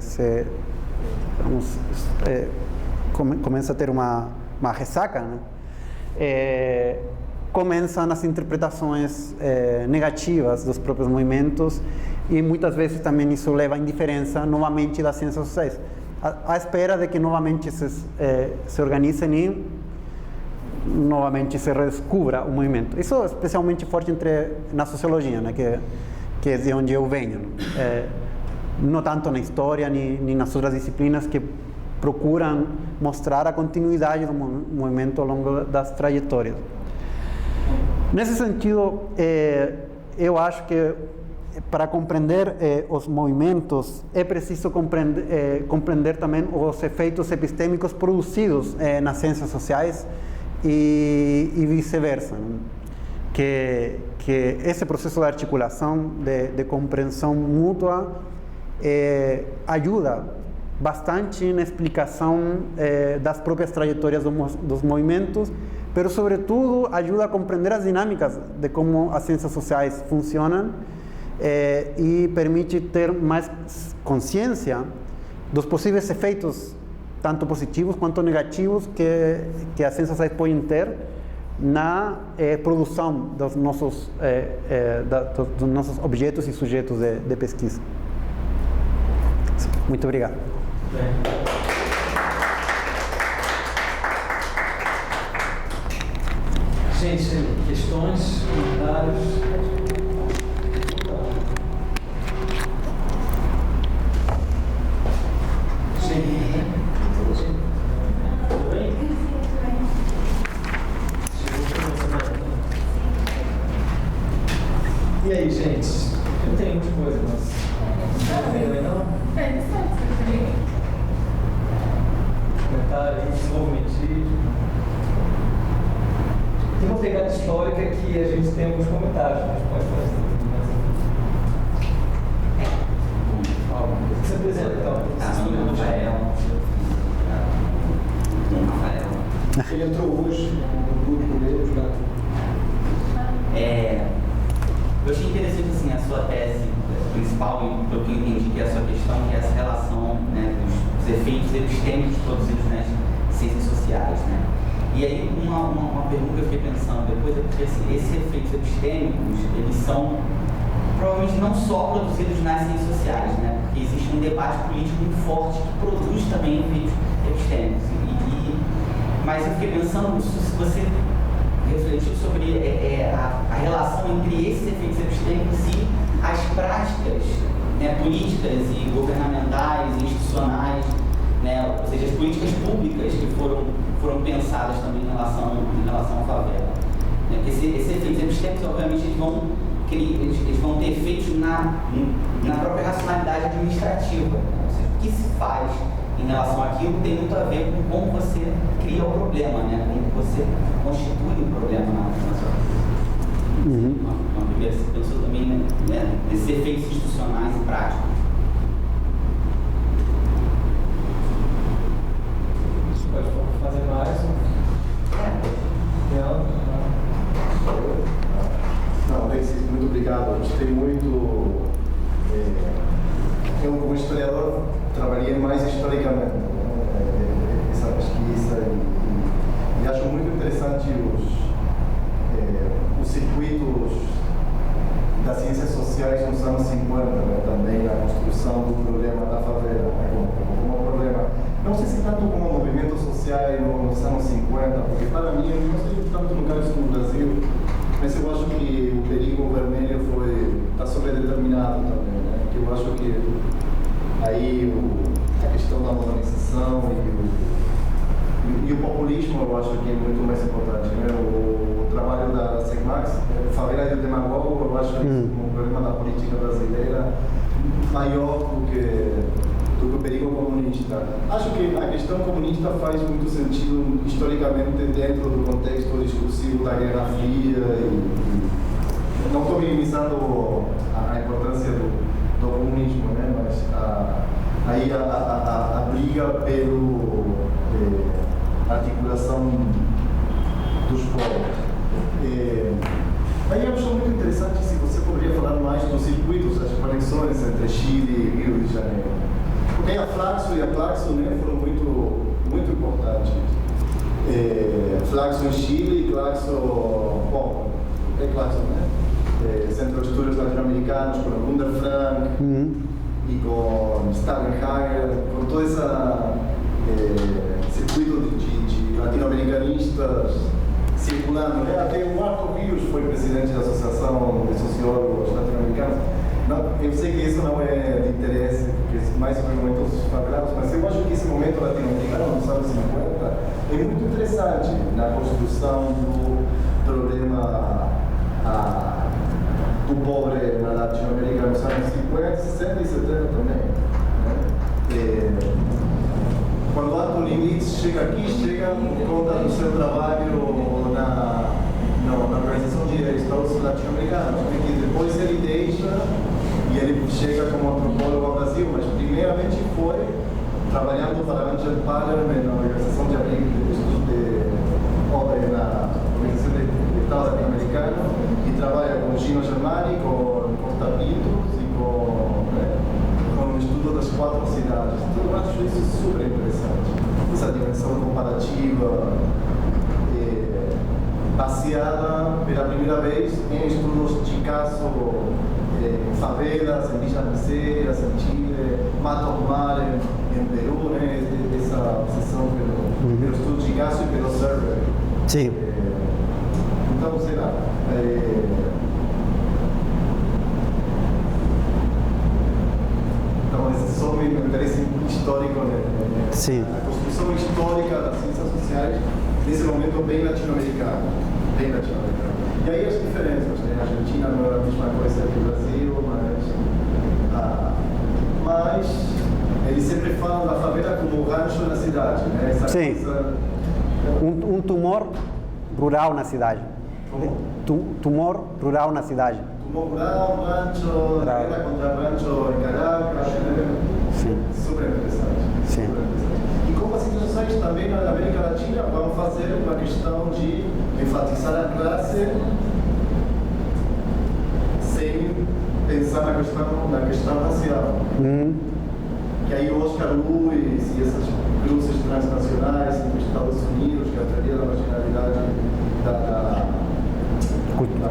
começa a ter uma ressaca, né? Começam as interpretações negativas dos próprios movimentos, e muitas vezes também isso leva à indiferença novamente das ciências sociais, à espera de que novamente se organizem e novamente se redescubra o movimento. Isso é especialmente forte na sociologia, né, que é de onde eu venho, não tanto na história nem nas outras disciplinas que procuram mostrar a continuidade do movimento ao longo das trajetórias. Nesse sentido, eu acho que para compreender os movimentos é preciso compreender também os efeitos epistêmicos produzidos nas ciências sociais e vice-versa, né? Que esse processo de articulação, de compreensão mútua, ajuda bastante na explicação das próprias trajetórias dos movimentos, mas sobretudo ajuda a compreender as dinâmicas de como as ciências sociais funcionam, e permite ter mais consciência dos possíveis efeitos, tanto positivos quanto negativos, que as ciências sociais podem ter na produção dos nossos objetos e sujeitos de pesquisa. Muito obrigado. Gente, questões, comentários? Sim. Tudo bem? E aí, gente? Eu tenho muita coisa, mas não tem, não? Comentário aí, desenvolvimentismo. Tem uma pegada histórica que a gente tem alguns comentários, mas pode fazer. Você apresenta, então? Rafael. Ele entrou hoje no grupo dele, eu achei interessante assim, a sua tese principal, e pelo que eu entendi, que é a sua questão, que é essa relação, né, dos efeitos epistêmicos produzidos nas ciências sociais, né? E aí uma pergunta que eu fiquei pensando depois é porque assim, esses efeitos epistêmicos, eles são provavelmente não só produzidos nas ciências sociais, né? Porque existe um debate político muito forte que produz também efeitos epistêmicos. Mas eu fiquei pensando, se você refletiu sobre a relação entre esses efeitos epistêmicos e as práticas, né, políticas e governamentais e institucionais, né, ou seja, as políticas públicas que foram pensadas também em relação à favela. Né, porque esses efeitos epistêmicos, obviamente, eles vão ter efeitos na própria racionalidade administrativa. Né? Ou seja, o que se faz em relação àquilo tem muito a ver com como você cria o problema, né? Como você constitui o problema na sua vida. Uma primeira, você pensou também, né, nesses efeitos institucionais e práticos. Você pode fazer mais? Não, Alexis, muito obrigado. Eu gostei muito. Eu, como historiador, trabalhei mais historicamente essa pesquisa e acho muito interessante os circuitos das ciências sociais nos anos 50, né, também na construção do problema da favela, né, como um problema. Não sei se tanto como movimento social nos anos 50, porque para mim, eu não sei tanto no caso no Brasil, mas eu acho que o perigo vermelho está sobredeterminado também, né? Que eu acho que aí a questão da modernização e o populismo eu acho que é muito mais importante, né? O trabalho da Segmax, Favela e o Demagogo, eu acho que é um problema da política brasileira maior do que o perigo comunista. Acho que a questão comunista faz muito sentido historicamente dentro do contexto discursivo da Guerra Fria e não estou minimizando a importância do comunismo, né? Mas aí a briga pela articulação dos povos. Aí eu acho muito interessante se você poderia falar mais dos circuitos, as conexões entre Chile e Rio de Janeiro. Porque a Flaxo e a Claxo, né, foram muito importantes. Flaxo em Chile e Claxo, bom, é Claxo, né? Centro de Estudos Latino-Americanos, com o Gunder Frank e com Stabenhager, com todo esse circuito de latino-americanistas circulando, né? Até o Marco Rios foi presidente da Associação de Sociólogos Latino-Americanos. Eu sei que isso não é de interesse, porque é mais sobre momentos favelados, mas eu acho que esse momento latino-americano nos anos 50 é muito interessante na construção do problema do pobre na Latinoamérica nos anos 50, 60 e 70 também. Né? Quando Arthur Limits chega aqui, chega por conta do seu trabalho na Organização de Estados Latino-Americanos, que depois ele deixa e ele chega como antropólogo ao Brasil, mas primeiramente foi trabalhando para Angel Palermo na Organização de Estados Latino-Americanos e trabalha com Gino Germani, com Costa Pintos e com o estudo das 4 cidades. Então eu acho isso super interessante, essa dimensão comparativa, baseada pela primeira vez em estudos de caso favelas, em villas misérias, em Chile, Matos Mar, em Peru, né? Essa obsessão pelo estudo de caso e pelo survey. Sim. Então, sei lá. Então, esse só me interesse histórico, né? Sim. A construção histórica das ciências sociais nesse momento bem latino-americano. E aí as diferenças, né? A Argentina não é a mesma coisa que o Brasil, mas eles sempre falam da favela como rancho na cidade, né? Essa Sim. coisa... Um tumor rural na cidade. Como? Tumor rural na cidade. Tumor rural, rancho, guerra contra rancho em Caracas, né? Sim. Super interessante. Sim. Super interessante. E como as ciências sociais também na América Latina vão fazer uma questão de enfatizar a classe sem pensar na questão racial. Que aí o Oscar Lewis e essas cruzes transnacionais entre os Estados Unidos, que é a teoria da marginalidade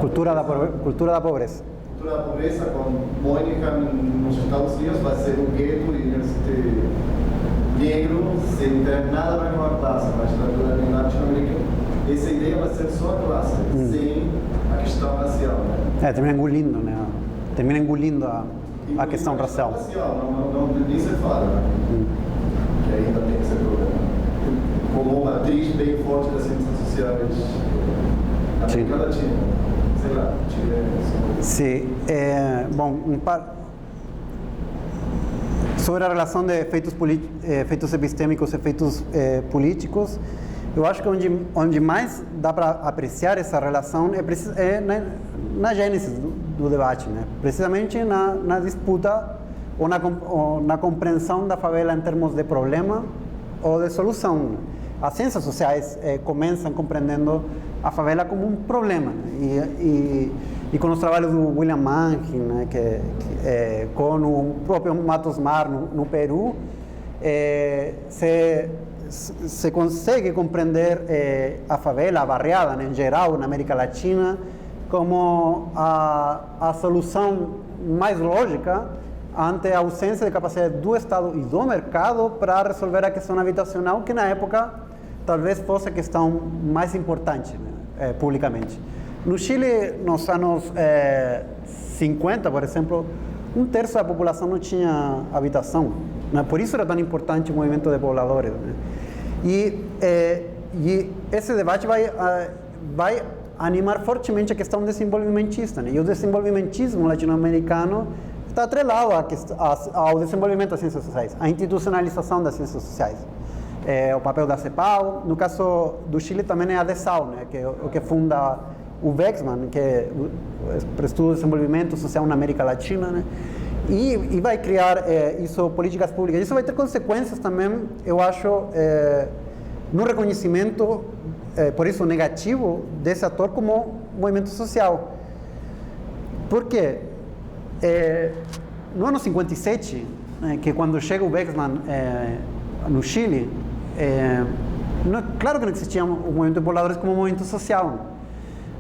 Cultura da pobreza. Cultura da pobreza com Mônica nos Estados Unidos vai ser um gueto e negro sem ter nada a ver com a classe, mas na Latinoamérica essa ideia vai ser só a classe, sem a questão racial. Né? Termina engolindo, né? Termina engolindo a questão racial. Não nem se fala, né? Que ainda tem esse problema. Como uma atriz bem forte das ciências sociais da América Latina. Sei lá, Chile. Sim. Bom, sobre a relação de efeitos epistêmicos e efeitos políticos, eu acho que onde mais dá para apreciar essa relação é na gênese do debate, né? Precisamente na disputa ou na compreensão da favela em termos de problema ou de solução. As ciências sociais começam compreendendo a favela como um problema, né? E com os trabalhos do William Manchin, né, com o próprio Matos Mar no Peru, se consegue compreender a favela, a barriada, né, em geral, na América Latina, como a solução mais lógica ante a ausência de capacidade do Estado e do mercado para resolver a questão habitacional, que na época talvez fosse a questão mais importante, né, publicamente. No Chile, nos anos 50, por exemplo, 1/3 da população não tinha habitação, né? Por isso era tão importante o movimento de pobladores, né? E esse debate vai animar fortemente a questão desenvolvimentista, né? E o desenvolvimentismo latino-americano está atrelado ao desenvolvimento das ciências sociais, à institucionalização das ciências sociais. O papel da CEPAL, no caso do Chile também é a DESAL, né? Que é o que funda o Wexman, que é para estudo do desenvolvimento social na América Latina, né? E vai criar isso, políticas públicas. Isso vai ter consequências também, eu acho, no reconhecimento, por isso negativo, desse ator como movimento social. Por quê? No ano 57, que quando chega o Wexman no Chile, claro que não existia o movimento de pobladores como um movimento social,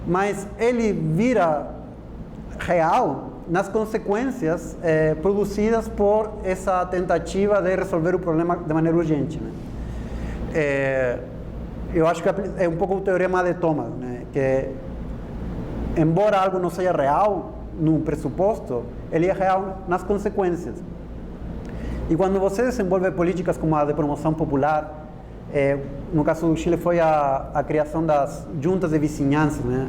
mas ele vira real nas consequências produzidas por essa tentativa de resolver o problema de maneira urgente, né? Eu acho que é um pouco o teorema de Thomas, né? Que embora algo não seja real no pressuposto, ele é real nas consequências. E quando você desenvolve políticas como a de promoção popular, no caso do Chile foi a criação das juntas de vizinhança, né?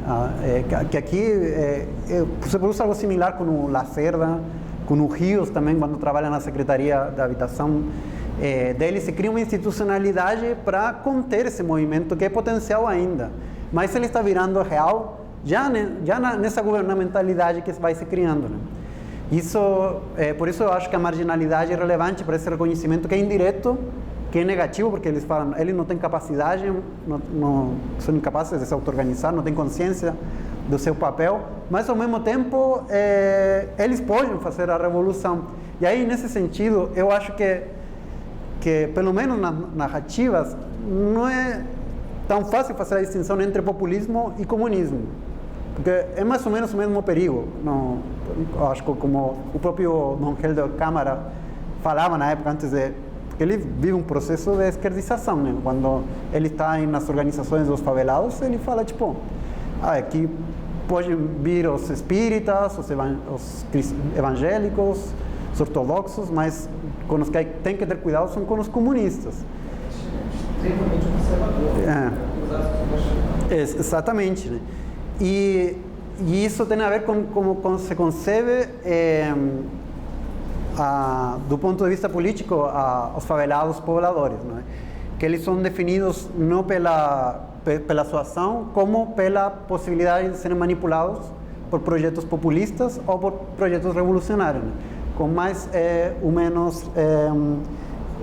Que aqui se produz algo similar com o Lacerda, com o Rios também, quando trabalha na Secretaria da Habitação. Dele se cria uma institucionalidade para conter esse movimento que é potencial ainda, mas ele está virando real já nessa governamentalidade que vai se criando, né? Por isso eu acho que a marginalidade é relevante para esse reconhecimento que é indireto, que é negativo, porque eles falam, ele não tem capacidade, são incapazes de se auto-organizar, não tem consciência do seu papel, mas ao mesmo tempo eles podem fazer a revolução. E aí, nesse sentido, eu acho que pelo menos nas narrativas, não é tão fácil fazer a distinção entre populismo e comunismo, porque é mais ou menos o mesmo perigo. Não, acho que como o próprio Dom Helder Câmara falava na época, antes de... Porque ele vive um processo de esquerdização, né? Quando ele está nas organizações dos favelados, ele fala, tipo, aqui podem vir os espíritas, os evangélicos, os ortodoxos, mas com os que tem que ter cuidado são com os comunistas. Extremamente conservador. Exatamente, né? E isso tem a ver com como se concebe, do ponto de vista político, os favelados pobladores, né? Que eles são definidos não pela sua ação, como pela possibilidade de serem manipulados por projetos populistas ou por projetos revolucionários, né? Com mais ou menos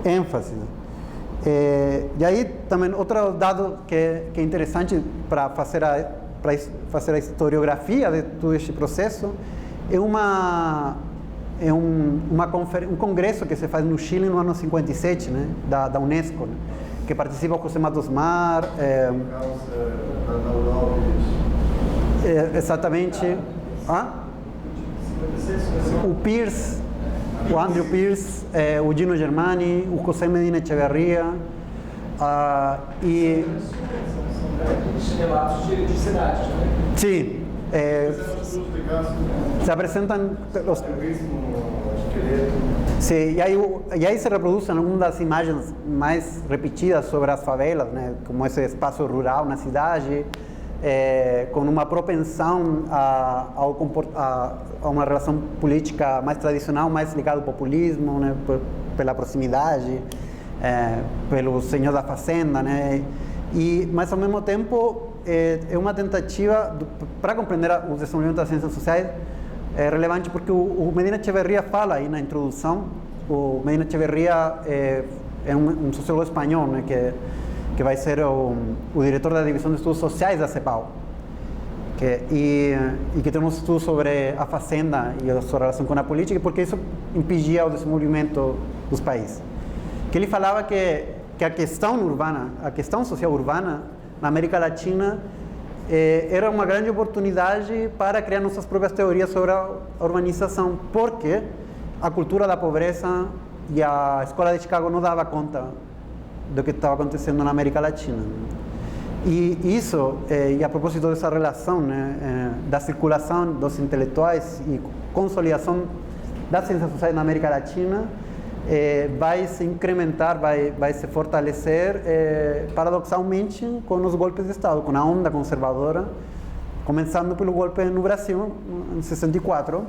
ênfase. E aí também outro dado que é interessante para fazer a historiografia de todo este processo é um congresso que se faz no Chile no ano 57, né, da Unesco, né, que participa o José Matos Mar, exatamente, o Pierce, o Andrew Pierce, o Gino Germani, o José Medina Echeverría, e relatos de cidades, né? Sim. Se apresentam os... Sim, e aí se reproduzem algumas das imagens mais repetidas sobre as favelas, né? Como esse espaço rural na cidade, com uma propensão a uma relação política mais tradicional, mais ligada ao populismo, né? Pela proximidade, pelo senhor da fazenda, né? Mas ao mesmo tempo é uma tentativa para compreender o desenvolvimento das ciências sociais. É relevante porque o Medina Echeverría fala aí na introdução. O Medina Echeverría é um sociólogo espanhol, né, que vai ser o diretor da divisão de estudos sociais da CEPAL, e que tem um estudo sobre a fazenda e a sua relação com a política, porque isso impedia o desenvolvimento dos países. Que ele falava que a questão urbana, a questão social urbana na América Latina era uma grande oportunidade para criar nossas próprias teorias sobre a urbanização, porque a cultura da pobreza e a escola de Chicago não dava conta do que estava acontecendo na América Latina. E isso, e a propósito dessa relação, né, da circulação dos intelectuais e consolidação das ciências sociais na América Latina, vai se incrementar, vai se fortalecer, paradoxalmente, com os golpes de Estado, com a onda conservadora, começando pelo golpe no Brasil, em 64,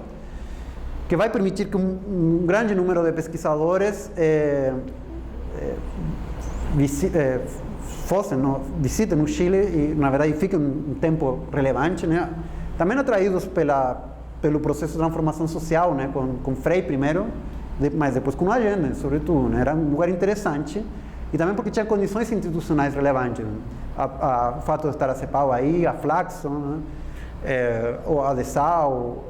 que vai permitir que um grande número de pesquisadores visitem o Chile e, na verdade, fiquem um tempo relevante, né? Também atraídos pelo processo de transformação social, né? Com Frei primeiro, mas depois com o Allende, sobretudo, né? Era um lugar interessante, e também porque tinha condições institucionais relevantes, né? O fato de estar a CEPAL aí, a Flaxo, né? A DESAL,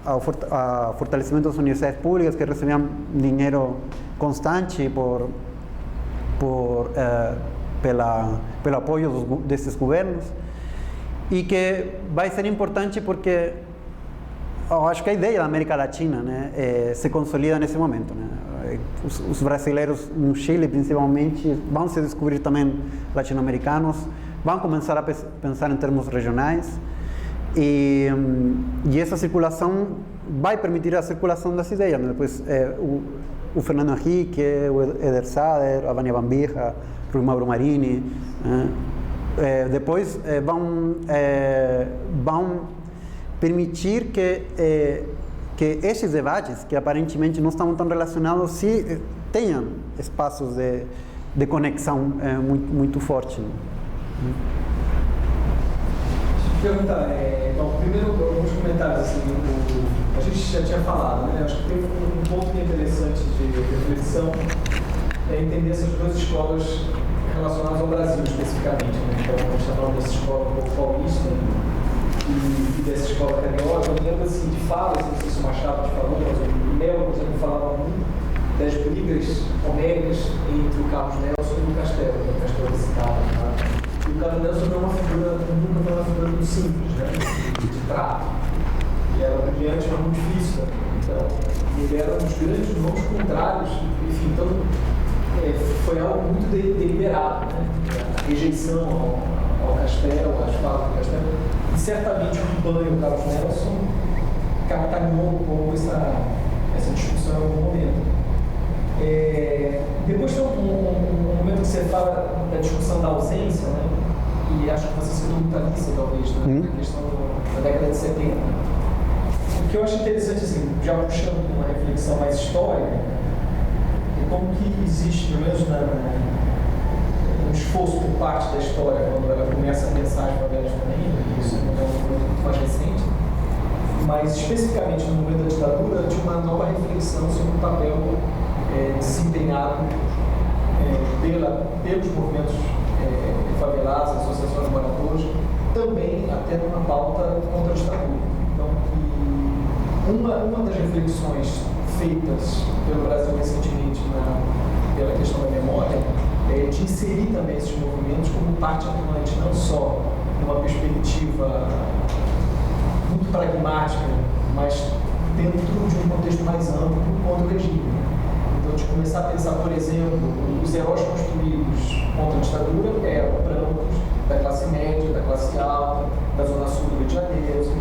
o fortalecimento das universidades públicas, que recebiam dinheiro constante pelo apoio desses governos, e que vai ser importante porque eu acho que a ideia da América Latina, né, se consolida nesse momento, né? Os brasileiros no Chile, principalmente, vão se descobrir também latino-americanos, vão começar a pensar em termos regionais, e essa circulação vai permitir a circulação das ideias, né? Depois, o Fernando Henrique, o Eder Sader, a Vânia Bambija, o Rui Mauro Marini, né? Depois vão permitir que esses debates, que aparentemente não estão tão relacionados, tenham espaços de conexão muito forte. Perguntar, então, primeiro alguns comentários, assim, a gente já tinha falado, né? Acho que tem um ponto que é interessante de reflexão, entender essas duas escolas relacionadas ao Brasil especificamente, né? Então, a gente está falando dessa escola um pouco paulista e dessa escola carioca. Eu lembro, assim, de falas, não sei se o Machado te falou, mas o Léo, por exemplo, falava muito das brigas homéricas entre o Carlos Nelson e o Castelo, que o Castelo citava, tá? Carlos Nelson não é uma figura, nunca foi uma figura muito simples, né? De trato. Ele era brilhante, mas muito difícil. Então, ele era um dos grandes irmãos contrários. Enfim, então, foi algo muito deliberado, né? A rejeição ao Castelo, às falas do Castelo. E certamente o Ribamar e o Carlos Nelson capitaneou um pouco essa discussão em algum momento. Depois tem um momento que você fala da discussão da ausência, né? E acho que você citou muito Alice, talvez, né? Na questão da década de 70. O que eu acho interessante, assim, já puxando uma reflexão mais histórica, é como que existe, pelo menos um esforço por parte da história, quando ela começa a pensar as favelas também, isso é um momento muito mais recente, mas especificamente no momento da ditadura, tinha uma nova reflexão sobre o papel desempenhado pelos movimentos favelados, associações de moradores, também até numa pauta contra a ditadura. Então, uma das reflexões feitas pelo Brasil recentemente pela questão da memória é de inserir também esses movimentos como parte atuante, não só numa perspectiva muito pragmática, mas dentro de um contexto mais amplo contra o regime. Então, de começar a pensar, por exemplo, os heróis construídos contra a ditadura eram brancos, da classe média, da classe alta, da zona sul do Rio de Janeiro.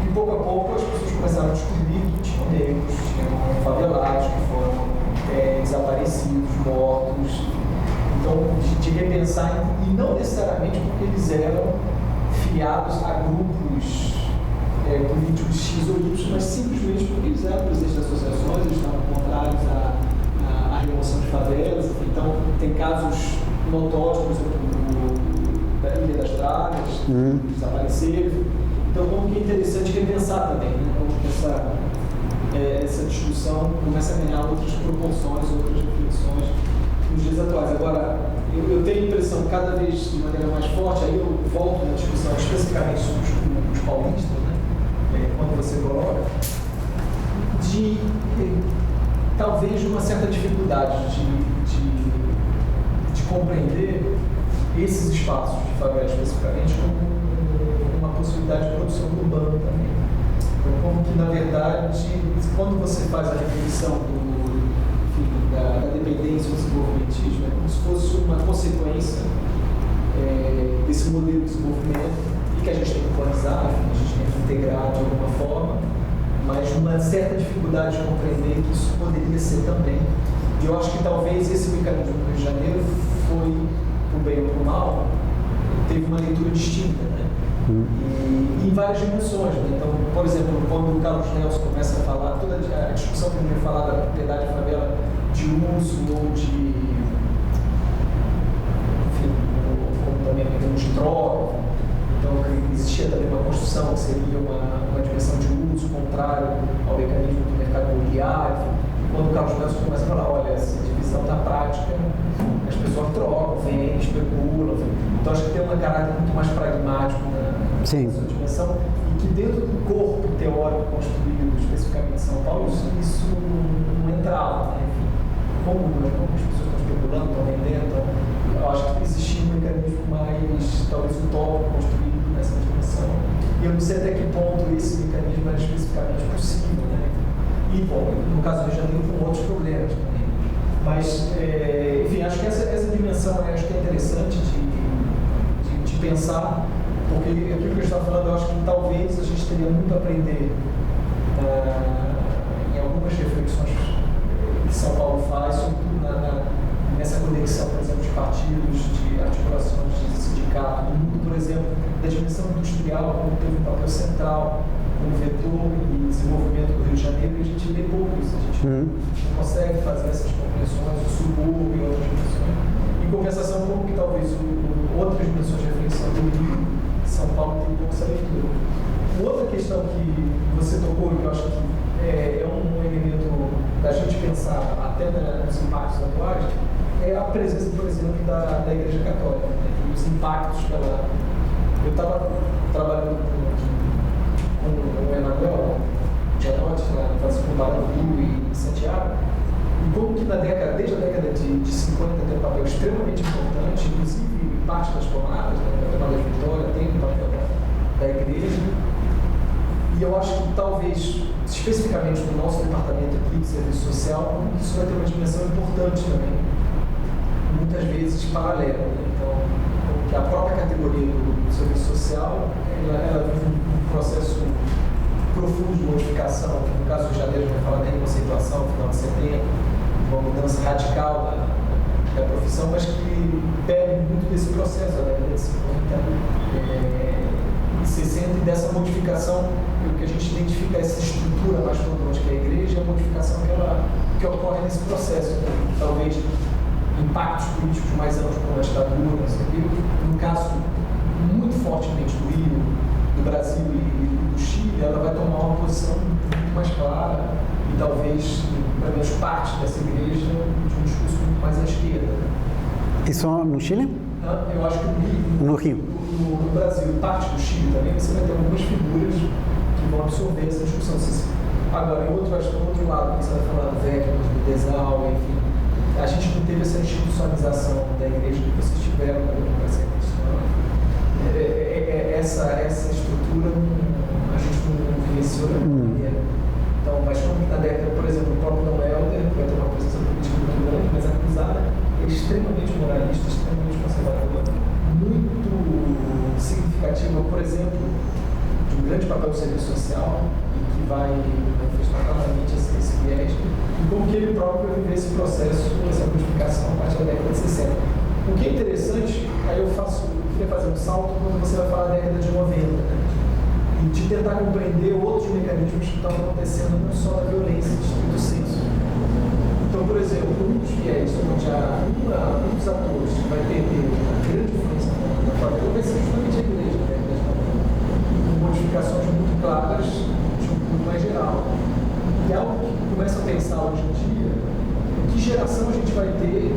E pouco a pouco as pessoas começaram a descobrir que tinham negros, tinham favelados que foram desaparecidos, mortos. Então, de repensar, e não necessariamente porque eles eram filiados a grupos políticos X ou Y, mas simplesmente porque eles eram presidentes de associações, eles estavam contrários à remoção de favelas. Então, tem casos notórios, por exemplo, da Ilha das Dragas, que desapareceram. Então, como que é interessante repensar também, né? Como que essa discussão começa a ganhar outras proporções, outras reflexões nos dias atuais. Agora, eu tenho a impressão, cada vez de maneira mais forte, aí eu volto na discussão especificamente sobre os paulistas, né? Quando você coloca, de talvez uma certa dificuldade de compreender esses espaços de favela especificamente como uma possibilidade de produção urbana também. Então, como que, na verdade, quando você faz a reflexão da dependência do desenvolvimentismo, é como se fosse uma consequência desse modelo de desenvolvimento e que a gente tem que urbanizar, a gente tem que integrar de alguma forma, mas uma certa dificuldade de compreender que isso poderia ser também. E eu acho que talvez esse mecanismo do Rio de Janeiro foi, por bem ou por mal, teve uma leitura distinta, né? E em várias dimensões, né? Então, por exemplo, quando o Carlos Nelson começa a falar, toda a discussão que ele vai falar da propriedade de favela de uso ou de, enfim, como também de troca. Então, existia também uma construção que seria uma dimensão de uso contrário ao mecanismo do mercado imobiliário. Quando o Carlos Nelson começa a falar, olha, essa divisão na prática, as pessoas trocam, vendem, especulam. Então, acho que tem um caráter muito mais pragmático nessa dimensão e que dentro do corpo teórico construído especificamente em São Paulo, isso não entrava, né? Enfim, como as pessoas estão especulando, estão vendendo, eu acho que existia um mecanismo mais, talvez, utópico construído nessa dimensão. E eu não sei até que ponto esse mecanismo era especificamente possível, né? E, bom, no caso do Rio de Janeiro, com outros problemas também. Mas, enfim, acho que essa dimensão acho que é interessante de pensar, porque aquilo que eu estava falando, eu acho que talvez a gente teria muito a aprender em algumas reflexões que São Paulo faz, sobretudo nessa conexão, por exemplo, de partidos, de articulações de sindicato, do mundo, por exemplo, da dimensão industrial, como teve um papel central como vetor e desenvolvimento do Rio de Janeiro, e a gente vê pouco isso, a gente não consegue fazer essas compreensões, o subúrbio e outras dimensões. Em compensação, como que talvez outras dimensões de reflexão do Rio, São Paulo tem pouco essa leitura. Uma outra questão que você tocou, que eu acho que é um elemento da gente pensar até nos impactos atuais, é a presença, por exemplo, da Igreja Católica, né? E os impactos que ela... Eu estava trabalhando com o Emanuel Gianotti, fazendo um trabalho no Rio e em Santiago, e como que desde a década de 50 tem um papel extremamente importante, inclusive parte das tomadas, né, da tomada de Vitória, tem o papel da igreja. E eu acho que talvez, especificamente no nosso departamento aqui de serviço social, isso vai ter uma dimensão importante também, muitas vezes paralela. Né? Então, porque a própria categoria do serviço social, ela vive um processo profundo de modificação, que no caso do Janeiro vai falar da reconceituação, no final de setembro, uma mudança radical da profissão, mas que bebe muito desse processo da década de 50, 60 e dessa modificação, o que a gente identifica essa estrutura mais frontal que é a igreja, a modificação que ocorre nesse processo. Né? Talvez impactos políticos mais amplos como a ditadura, no caso muito fortemente do Rio, do Brasil e do Chile, ela vai tomar uma posição muito mais clara e talvez, pelo menos parte dessa igreja, de um discurso muito mais à esquerda. Isso no Chile? Eu acho que no Rio. No Brasil, parte do Chile também, você vai ter algumas figuras que vão absorver essa discussão. Agora, em outro lado, você vai falar do Weckmann, do Dessau, enfim, a gente não teve essa institucionalização da igreja que vocês tiveram na democracia cristã. Essa estrutura a gente não vivenciou da maneira. Então, mas como na década, por exemplo, o próprio Dom Helder vai ter uma presença política muito grande, mas a cruzada é extremamente moralista, extremamente conservadora, muito significativa, por exemplo, de um grande papel do serviço social e que vai manifestar claramente esse viés, e como que ele próprio vai viver esse processo, essa modificação a partir da década de 60. O que é interessante, aí eu queria fazer um salto quando você vai falar da década de 90, né? E de tentar compreender outros mecanismos que estão acontecendo, não só da violência, de estrito senso. Então, por exemplo, um dos viés onde um dos atores que vai perder uma grande influência na favela vai ser justamente a igreja, né? Com modificações muito claras de um público mais geral. E é algo que começa a pensar hoje em dia, em que geração a gente vai ter,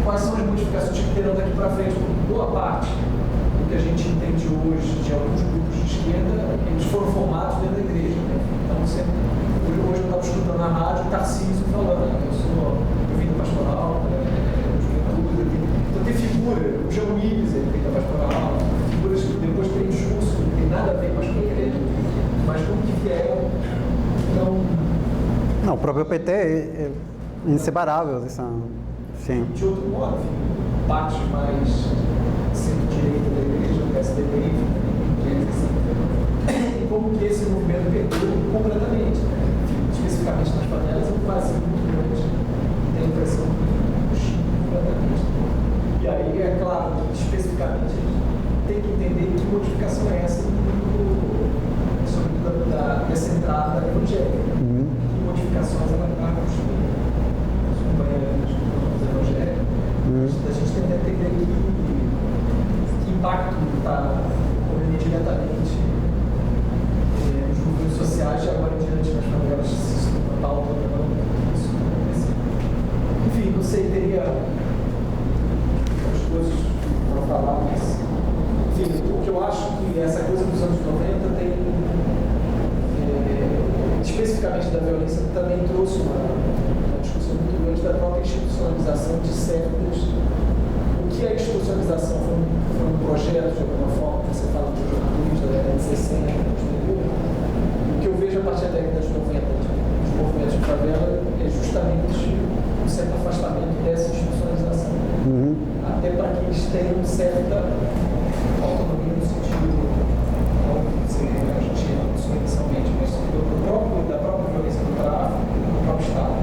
quais são as modificações que terão daqui para frente, porque boa parte do que a gente entende hoje de alguns grupos de esquerda, eles foram formados dentro da igreja. Né? Então, hoje eu estava escutando na rádio o Tarcísio falando, eu vim da pastoral, então tem figura, o João Willis, ele vem da pastoral, figuras que depois tem discurso, não tem nada a ver mais com a igreja, mas como que vieram. Então, não, o próprio PT é inseparável dessa. Sim. De outro modo, enfim, parte mais centro-direita da igreja, o PSDB, e como que esse movimento perdeu completamente, né? Especificamente nas favelas, é um vazio muito grande, tem a impressão do Chile completamente. E aí, é claro, especificamente, a gente tem que entender que modificação é essa, sobretudo dessa entrada evangélica. Que modificações ela está construindo. Os companheiros evangélicos, a gente tenta entender que impacto está ocorrendo diretamente nos movimentos sociais e agora em diante nas favelas, se isso não está pauta ou não, isso acontece. Enfim, não sei, teria as coisas para falar, mas enfim, o que eu acho que essa coisa dos anos 90 tem, especificamente da violência, também trouxe uma discussão muito grande da própria institucionalização de certas. O que é institucionalização? Foi um projeto, de alguma forma, você fala do jornalismo da década de 60, o que eu vejo a partir da década de 90, dos movimentos de favela, é justamente um certo afastamento dessa institucionalização. Até para que eles tenham certa autonomia no sentido, não que a gente anunciou inicialmente, mas da própria violência do tráfico, do próprio Estado.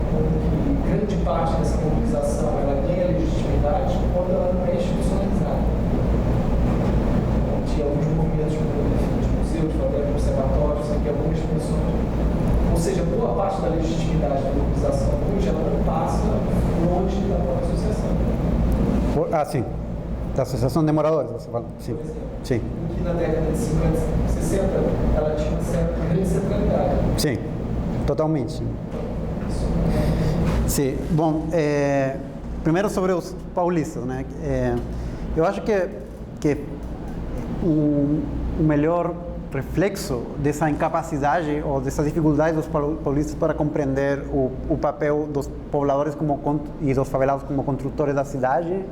Onde grande parte dessa mobilização ela ganha legitimidade quando ela não é institucionalizada. Tinha alguns movimentos de museus, de observatórios, aqui algumas dimensões. Ou seja, boa parte da legitimidade da mobilização hoje ela não passa longe da própria associação. Sim. Da Associação de Moradores, você fala? Sim. Por exemplo, sim. Que na década de 50, 60, ela tinha uma certa grande centralidade. Sim, totalmente. Sim. Bom, primeiro sobre os paulistas, né? Eu acho que o melhor reflexo dessa incapacidade ou dessas dificuldades dos paulistas para compreender o papel dos pobladores e dos favelados como construtores da cidade.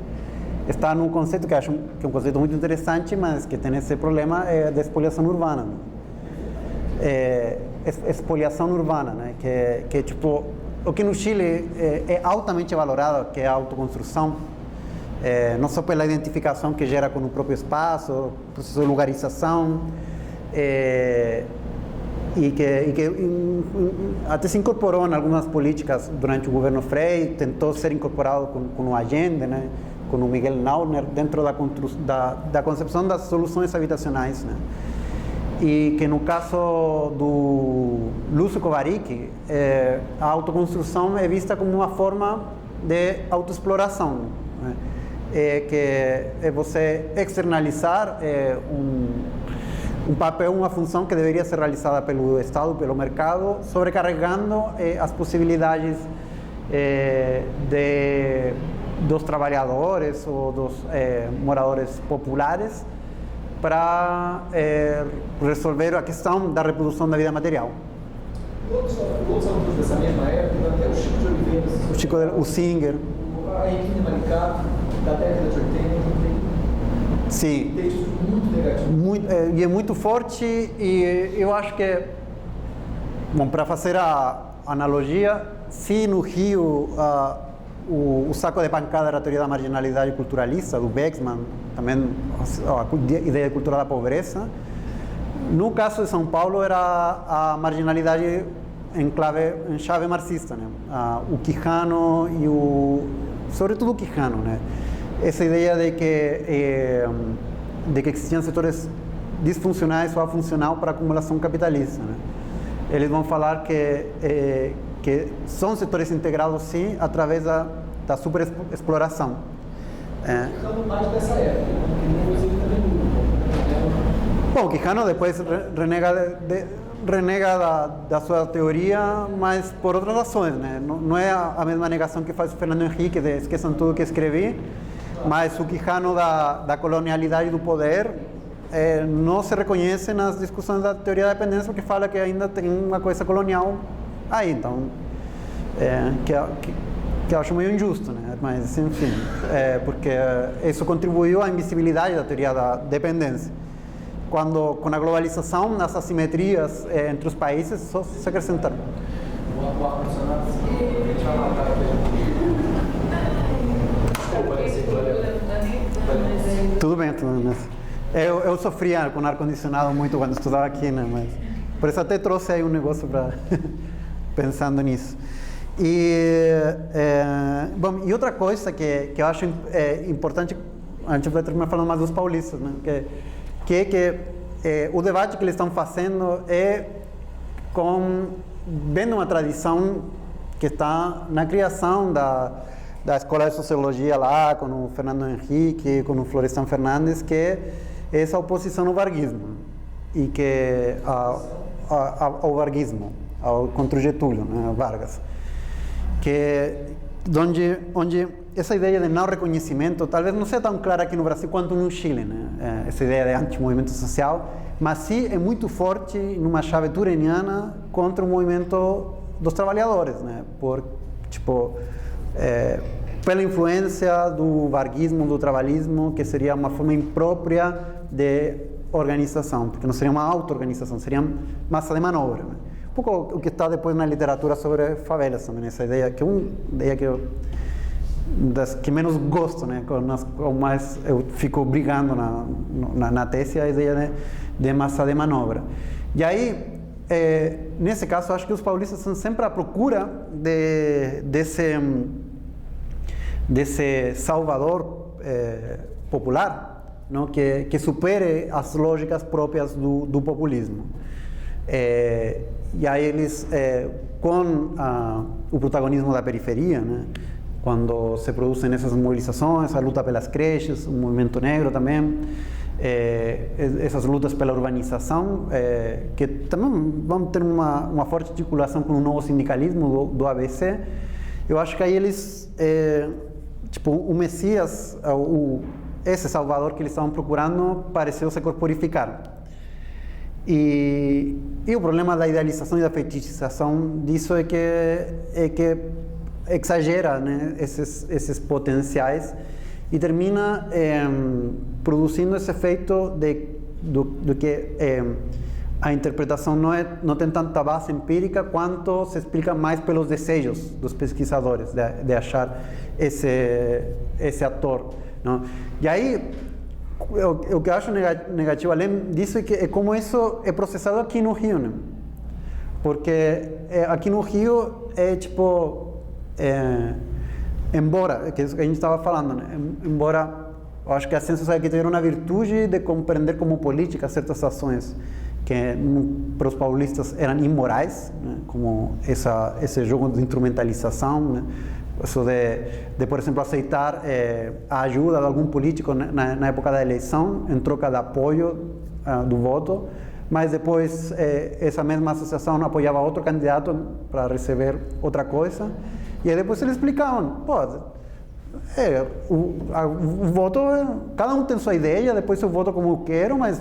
Está num conceito que acho que é um conceito muito interessante, mas que tem esse problema da expoliação urbana. Expoliação urbana, né? Que tipo, o que no Chile é altamente valorado, que é a autoconstrução, não só pela identificação que gera com o próprio espaço, processo de lugarização, e que até se incorporou em algumas políticas durante o governo Frei, tentou ser incorporado com o Allende, né? Com o Miguel Nauner, dentro da concepção das soluções habitacionais, né? E que no caso do Lúcio Kovarik, a autoconstrução é vista como uma forma de autoexploração, né? Que é você externalizar um papel, uma função que deveria ser realizada pelo Estado, pelo mercado, sobrecarregando as possibilidades dos trabalhadores ou dos moradores populares para resolver a questão da reprodução da vida material. Outros autores dessa mesma época, até o Chico de Oliveira, o Singer, a Henrique Maricato, da década de 80, tem sim, textos muito negativos. E é muito forte, e eu acho que, bom, para fazer a analogia, se no Rio o saco de pancada era a teoria da marginalidade culturalista, do Bexman, também a ideia de cultura da pobreza. No caso de São Paulo, era a marginalidade em chave marxista, né? O Quijano sobretudo o Quijano, né? Essa ideia de que existiam setores disfuncionais ou afuncional para a acumulação capitalista, né? Eles vão falar que são setores integrados, sim, através da superexploração. Ficando mais dessa época, inclusive também bom, o Quijano depois renega da sua teoria, mas por outras razões, né? Não é a mesma negação que faz o Fernando Henrique, de esqueçam tudo que escrevi, mas o Quijano da colonialidade do poder não se reconhece nas discussões da teoria da dependência, porque fala que ainda tem uma coisa colonial aí, então que eu acho meio injusto, né? Mas enfim, porque isso contribuiu à invisibilidade da teoria da dependência. Quando com a globalização, as assimetrias entre os países só se acrescentaram. O ar-condicionado, a gente vai matar Tudo bem. Eu sofria com ar-condicionado muito quando estudava aqui, né? Mas por isso até trouxe aí um negócio para pensando nisso. Bom, e outra coisa que eu acho importante, a gente vai terminar falando mais dos paulistas, né? Que o debate que eles estão fazendo vendo uma tradição que está na criação da escola de sociologia lá, com o Fernando Henrique, com o Florestan Fernandes, que é essa oposição ao varguismo, e que ao varguismo, contra o Getúlio, né, Vargas, onde essa ideia de não reconhecimento talvez não seja tão clara aqui no Brasil quanto no Chile, né? Essa ideia de anti-movimento social, mas sim é muito forte numa chave tureniana contra o movimento dos trabalhadores, né? Pela influência do varguismo, do trabalhismo, que seria uma forma imprópria de organização, porque não seria uma auto-organização, seria massa de manobra, né? Um pouco o que está depois na literatura sobre favelas também, essa ideia que das que menos gosto, né, com mais eu fico brigando na tese, a ideia de massa de manobra. E aí, nesse caso, acho que os paulistas estão sempre à procura desse salvador popular, não? Que supere as lógicas próprias do populismo. E aí eles, com o protagonismo da periferia, né? Quando se produzem essas mobilizações, a luta pelas creches, o movimento negro também, essas lutas pela urbanização, que também vão ter uma forte articulação com o novo sindicalismo do ABC. Eu acho que aí eles, o Messias, esse Salvador que eles estavam procurando, pareceu se corporificar. E o problema da idealização e da fetichização disso é que exagera, né, esses potenciais e termina produzindo esse efeito do que a interpretação não tem tanta base empírica quanto se explica mais pelos desejos dos pesquisadores de achar esse ator, não? E aí o que eu acho negativo além disso é como isso é processado aqui no Rio, né? Porque aqui no Rio embora, que é isso que a gente estava falando, né? Embora eu acho que as ciências sociais tiveram uma virtude de compreender como política certas ações que para os paulistas eram imorais, né? Como esse jogo de instrumentalização, né? Isso de, por exemplo, aceitar a ajuda de algum político na época da eleição em troca de apoio do voto, mas depois essa mesma associação apoiava outro candidato para receber outra coisa, e aí depois eles explicavam, o voto, cada um tem sua ideia, depois eu voto como eu quero, mas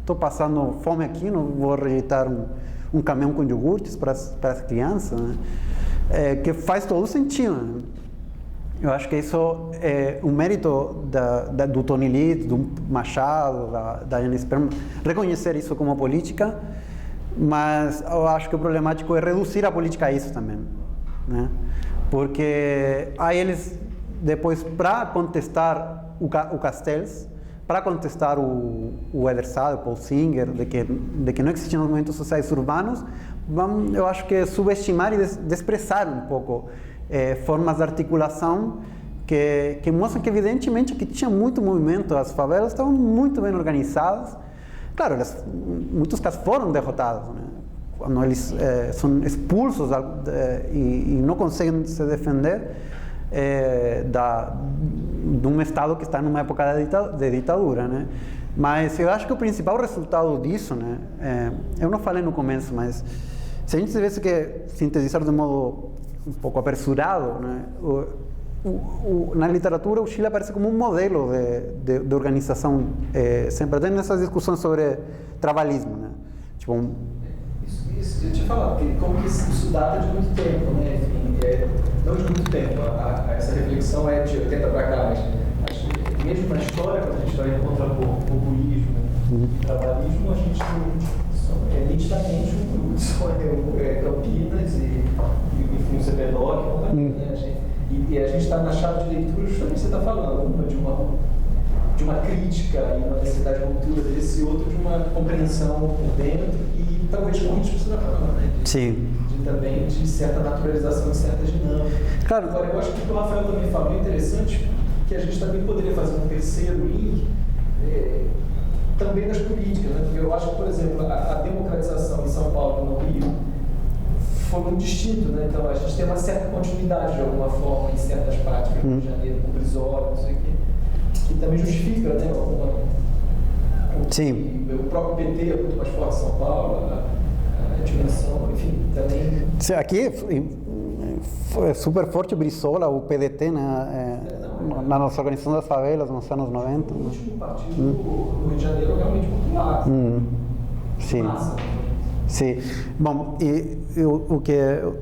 estou passando fome aqui, não vou rejeitar um caminhão com iogurtes para as crianças, né? Que faz todo sentido, né? Eu acho que isso é um mérito do Tony Lee, do Machado, da Jane Sperman, reconhecer isso como política, mas eu acho que o problemático é reduzir a política a isso também, né? Porque aí eles, depois, para contestar o Castells, para contestar o Eder Sade, o Paul Singer, de que não existiam movimentos sociais urbanos, eu acho que subestimar e desprezar um pouco formas de articulação que mostram que, evidentemente, que tinha muito movimento, as favelas estavam muito bem organizadas. Claro, muitos casos foram derrotados, né? Quando eles são expulsos e não conseguem se defender de um Estado que está numa época de ditadura, né? Mas eu acho que o principal resultado disso, né, eu não falei no começo, mas se a gente tivesse que sintetizar de modo um pouco apressurado, né, na literatura o Chile aparece como um modelo de organização, sempre tem nessas discussões sobre trabalhismo, né? Tipo, isso eu tinha falado, como que isso data de muito tempo, né? Enfim, não de muito tempo, essa reflexão é de 80 para cá, mas mesmo na história, quando a gente vai encontrar populismo e trabalhismo, a gente nitidamente um grupo de Campinas e enfim, o CPDOC, né? E a gente está na chave de leitura justamente o que você está falando, uma de uma crítica e uma necessidade de ruptura desse, outro de uma compreensão por dentro e talvez com isso que você está falando, né? Sim. Também de certa naturalização de certa dinâmica. Claro. Agora, eu acho que o que o Rafael também falou é interessante, que a gente também poderia fazer um terceiro link também das políticas, né? Porque eu acho que, por exemplo, a democratização em São Paulo e no Rio foi muito distinto, né? Então a gente tem uma certa continuidade de alguma forma em certas práticas do Rio de Janeiro, com Brizola, não sei o quê, que também justifica, né? Sim. O próprio PT é muito mais forte em São Paulo, a dimensão, enfim, também. Aqui foi super forte o Brizola, o PDT, né? Na nossa organização das favelas nos anos 90. O último partido do Rio de Janeiro realmente popular. Sim. Massa. Sim. Bom, e o que eu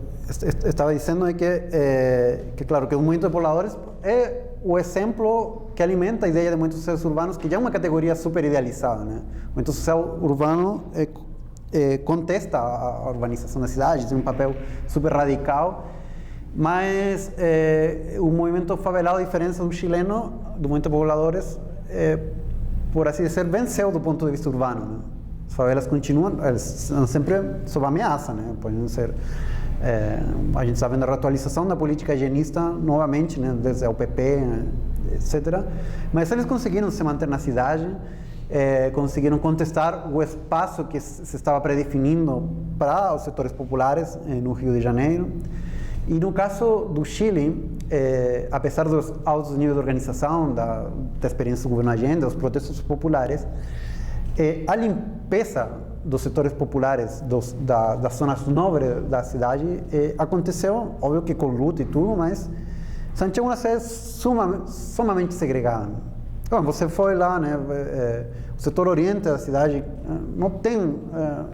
estava dizendo é que claro, que o movimento de pobladores é o exemplo que alimenta a ideia de movimentos sociais urbanos, que já é uma categoria super idealizada, né? O movimento social urbano contesta a urbanização da cidade, tem um papel super radical, mas o movimento favelado, a diferença do chileno, do movimento de pobladores, por assim dizer, venceu do ponto de vista urbano, né? As favelas continuam, elas são sempre sob ameaça, né? Podem ser, a gente está vendo a reatualização da política higienista novamente, né? Desde a UPP, né? Etc. Mas eles conseguiram se manter na cidade, conseguiram contestar o espaço que se estava predefinindo para os setores populares no Rio de Janeiro. E no caso do Chile, apesar dos altos níveis de organização, da experiência do governo Allende, dos protestos populares, a limpeza dos setores populares das zonas nobres da cidade aconteceu, óbvio que com luta e tudo, mas Santiago é uma cidade sumamente segregada. Bom, você foi lá, né? O setor oriente da cidade não tem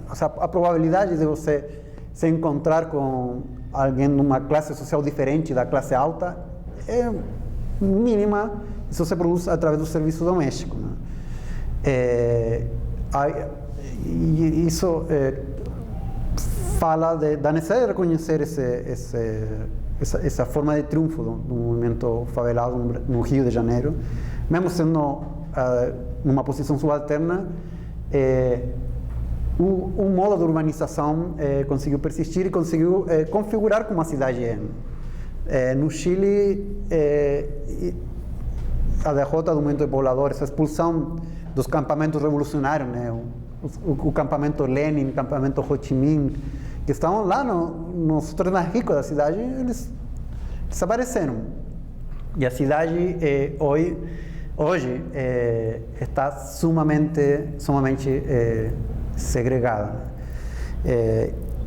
a probabilidade de você se encontrar com alguém numa classe social diferente da classe alta é mínima. Isso se produz através do serviço doméstico, né? Isso fala da necessidade de reconhecer essa forma de triunfo do movimento favelado no Rio de Janeiro, mesmo sendo numa posição subalterna. O modo de urbanização conseguiu persistir e conseguiu configurar como a cidade é. No Chile, a derrota do movimento de pobladores, a expulsão dos campamentos revolucionários, né? O campamento Lenin, o campamento Ho Chi Minh, que estavam lá nos setores mais ricos da cidade, eles desapareceram. E a cidade hoje está sumamente segregada.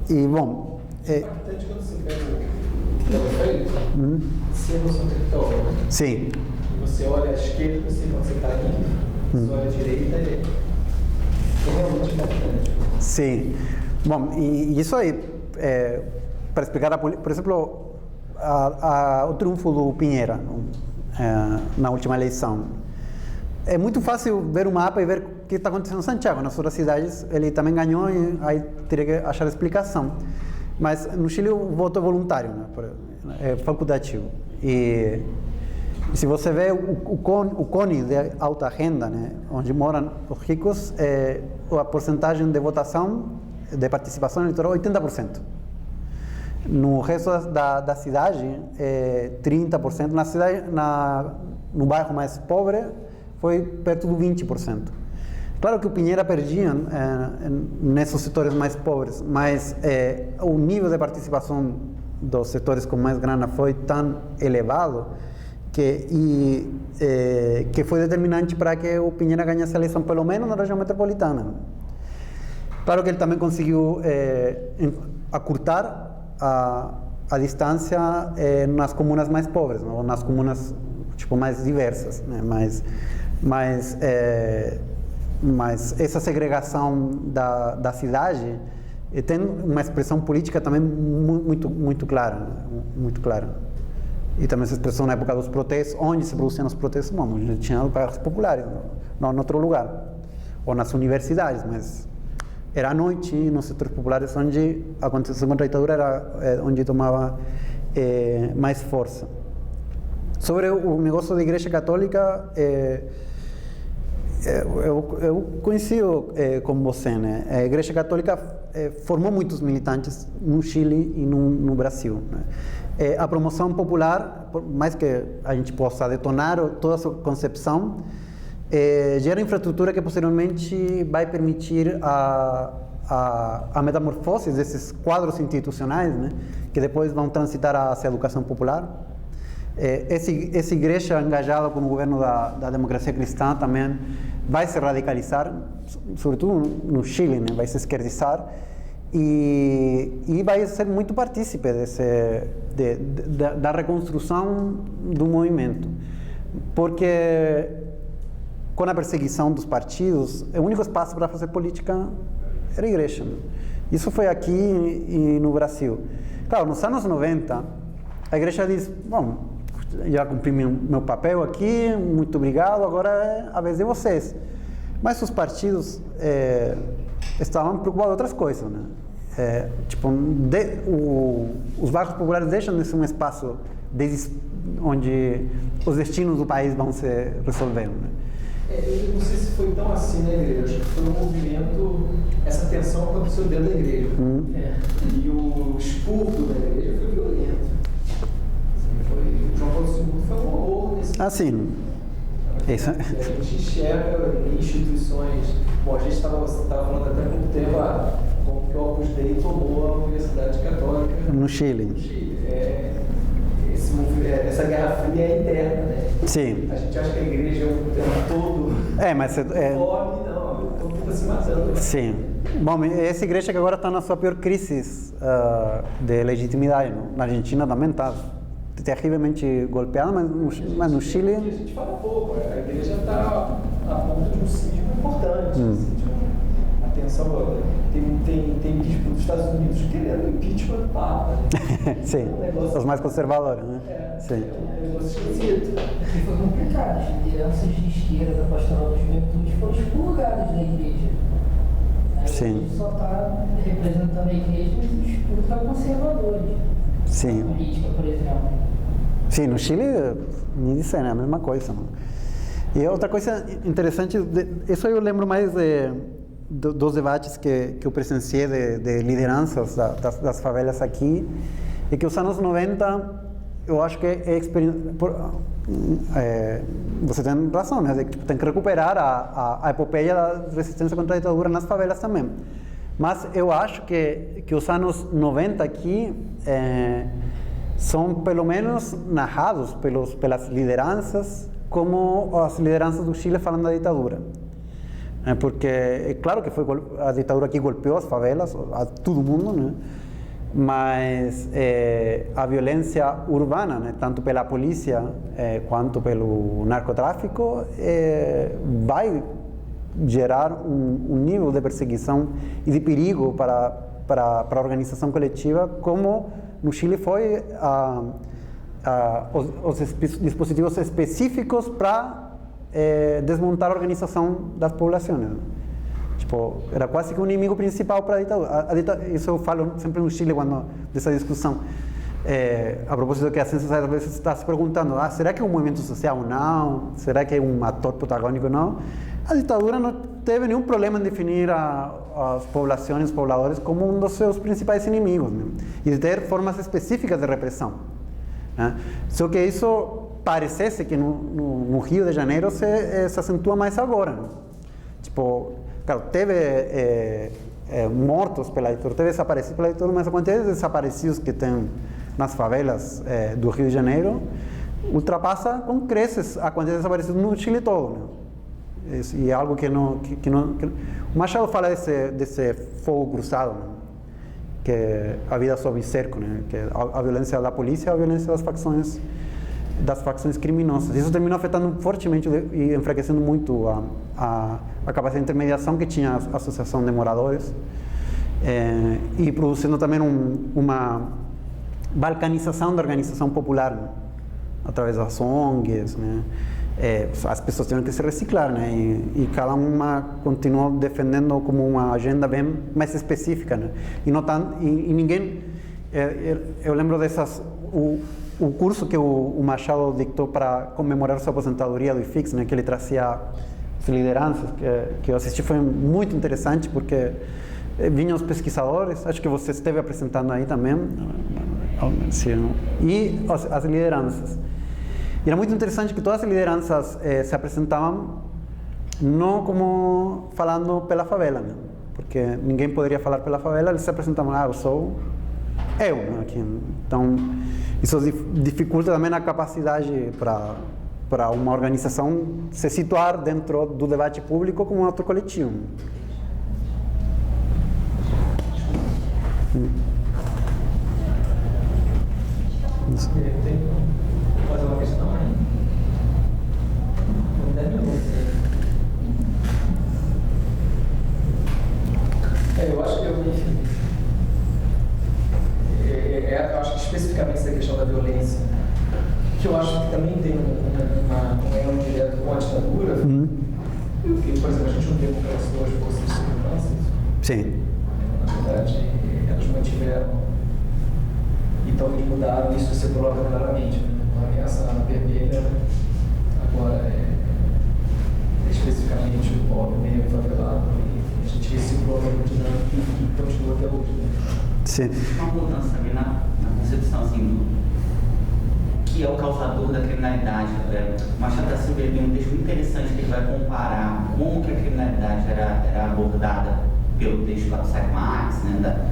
E, bom... É impactante quando você pega o teleférico, você no seu território. Sim. E você olha à esquerda, quando você está indo, você olha à direita, é realmente impactante. Sim. Bom, e isso aí, para explicar, por exemplo, o triunfo do Piñera na última eleição. É muito fácil ver o mapa e ver o que está acontecendo em Santiago. Nas outras cidades ele também ganhou e aí teria que achar explicação. Mas no Chile o voto é voluntário, né? É facultativo. E se você vê o cone de alta renda, né, onde moram os ricos, a porcentagem de votação, de participação eleitoral, 80%. No resto da cidade, 30%. Na cidade, no bairro mais pobre, foi perto do 20%. Claro que o Piñera perdia nesses setores mais pobres, mas o nível de participação dos setores com mais grana foi tão elevado que foi determinante para que o Piñera ganhasse a eleição, pelo menos na região metropolitana. Claro que ele também conseguiu acurtar a distância nas comunas mais pobres, ou nas comunas mais diversas, né? Mas essa segregação da cidade tem uma expressão política também muito clara, né? Muito clara. E também se expressou na época dos protestos, onde se produziam os protestos. Bom, a gente tinha bairros populares, não em outro lugar, ou nas universidades, mas era à noite, nos setores populares, onde a contestação contra a ditadura era onde tomava mais força. Sobre o negócio da Igreja Católica, eu coincido com você, né? A Igreja Católica formou muitos militantes no Chile e no Brasil, né? A promoção popular, por mais que a gente possa detonar toda essa concepção, gera infraestrutura que posteriormente vai permitir a metamorfose desses quadros institucionais, né? Que depois vão transitar hacia a educação popular. Essa igreja engajada com o governo da democracia cristã também vai se radicalizar, sobretudo no Chile, né? Vai se esquerdizar e vai ser muito partícipe da reconstrução do movimento, porque com a perseguição dos partidos, o único espaço para fazer política era a igreja. Isso foi aqui e no Brasil. Claro, nos anos 90, a igreja diz, bom, já cumpri meu papel aqui, muito obrigado, agora é a vez de vocês. Mas os partidos estavam preocupados com outras coisas, né? Os bairros populares deixam de ser um espaço onde os destinos do país vão se resolvendo, né? Eu não sei se foi tão assim na igreja, acho que foi um movimento, essa tensão aconteceu dentro da igreja. E o expurgo da igreja foi violento. O João Paulo II foi um horror nesse sim. Isso. A gente enxerga em instituições. Bom, a gente estava falando até há pouco tempo como que o Opus Dei tomou a Universidade Católica no Chile. Essa guerra fria é interna, né? Sim. A gente acha que a igreja é um tema todo. Mas não, então fica se matando. Né? Sim. Bom, essa igreja que agora está na sua pior crise de legitimidade, não? Na Argentina também está terrivelmente golpeada, mas no Chile... A gente fala pouco, a igreja está assim, de uma atenção. Tem vídeo dos Estados Unidos querendo impeachment do Papa. Né? Sim, os mais conservadores, né? Sim. É um negócio esquisito. E foi complicado. As lideranças de esquerda da Pastoral da Juventude foram expurgadas da igreja. Sim. Só está representando a igreja, mas os ultraconservadores. Sim. A política, por exemplo. Sim, no Chile, nem disser, né? A mesma coisa. Não? E outra coisa interessante, isso eu lembro mais dos debates que eu presenciei de lideranças das favelas aqui, é que os anos 90, eu acho que é experiência. Você tem razão, né? Tipo, tem que recuperar a epopeia da resistência contra a ditadura nas favelas também. Mas eu acho que os anos 90 aqui são pelo menos narrados pelas lideranças como as lideranças do Chile falando da ditadura. Porque é claro que a ditadura aqui golpeou as favelas, a todo mundo, né? Mas a violência urbana, né, tanto pela polícia quanto pelo narcotráfico, vai gerar um nível de perseguição e de perigo para a organização coletiva, como no Chile foi os dispositivos específicos para desmontar a organização das populações. Tipo, era quase que um inimigo principal para a ditadura. Isso eu falo sempre no Chile, dessa discussão. A propósito que a ciência às vezes está se perguntando, será que é um movimento social ou não? Será que é um ator protagônico ou não? A ditadura não teve nenhum problema em definir as populações, os pobladores, como um dos seus principais inimigos, né? E de ter formas específicas de repressão, né? Só que isso parecesse que no Rio de Janeiro se acentua mais agora, né? Tipo, claro, teve mortos pela ditadura, teve desaparecidos pela ditadura, mas a quantidade de desaparecidos que tem nas favelas do Rio de Janeiro ultrapassa com creces a quantidade de desaparecidos no Chile todo, né? E é algo que o Machado fala desse fogo cruzado, né? Que a vida sob cerco, né? Que a violência da polícia e a violência das facções criminosas. Isso terminou afetando fortemente e enfraquecendo muito a capacidade de intermediação que tinha a Associação de Moradores, e produzindo também uma balcanização da organização popular, né? Através das ONGs, né? As pessoas tiveram que se reciclar, né? E cada uma continuou defendendo como uma agenda bem mais específica, né? E não tanto, e ninguém, eu lembro dessas, o curso que o Machado dictou para comemorar sua aposentadoria do IFIX, né? Que ele trazia as lideranças, que eu assisti, foi muito interessante, porque vinham os pesquisadores, acho que você esteve apresentando aí também, e as lideranças. E era muito interessante que todas as lideranças se apresentavam não como falando pela favela, né? Porque ninguém poderia falar pela favela, eles se apresentavam, eu sou eu, né? Aqui. Então, isso dificulta também a capacidade para uma organização se situar dentro do debate público como um ato coletivo. Tem fazer uma questão aí? Não deve eu acho que eu acho que especificamente essa questão da violência, que eu acho que também tem um elo direto com a ditadura, porque, por exemplo, a gente não democracia as forças de segurança. Sim. Na verdade, elas mantiveram. Então eles mudaram, isso se coloca claramente, né? Uma ameaça vermelha, agora especificamente o pobre meio favelado, e a gente reciclou a dinâmica e continua até hoje. Né? Sim. Uma mudança também na concepção, assim, que é o causador da criminalidade. O Machado da Silva tem um texto muito interessante que ele vai comparar como que a criminalidade era abordada pelo texto lá do Sayre Marx, né?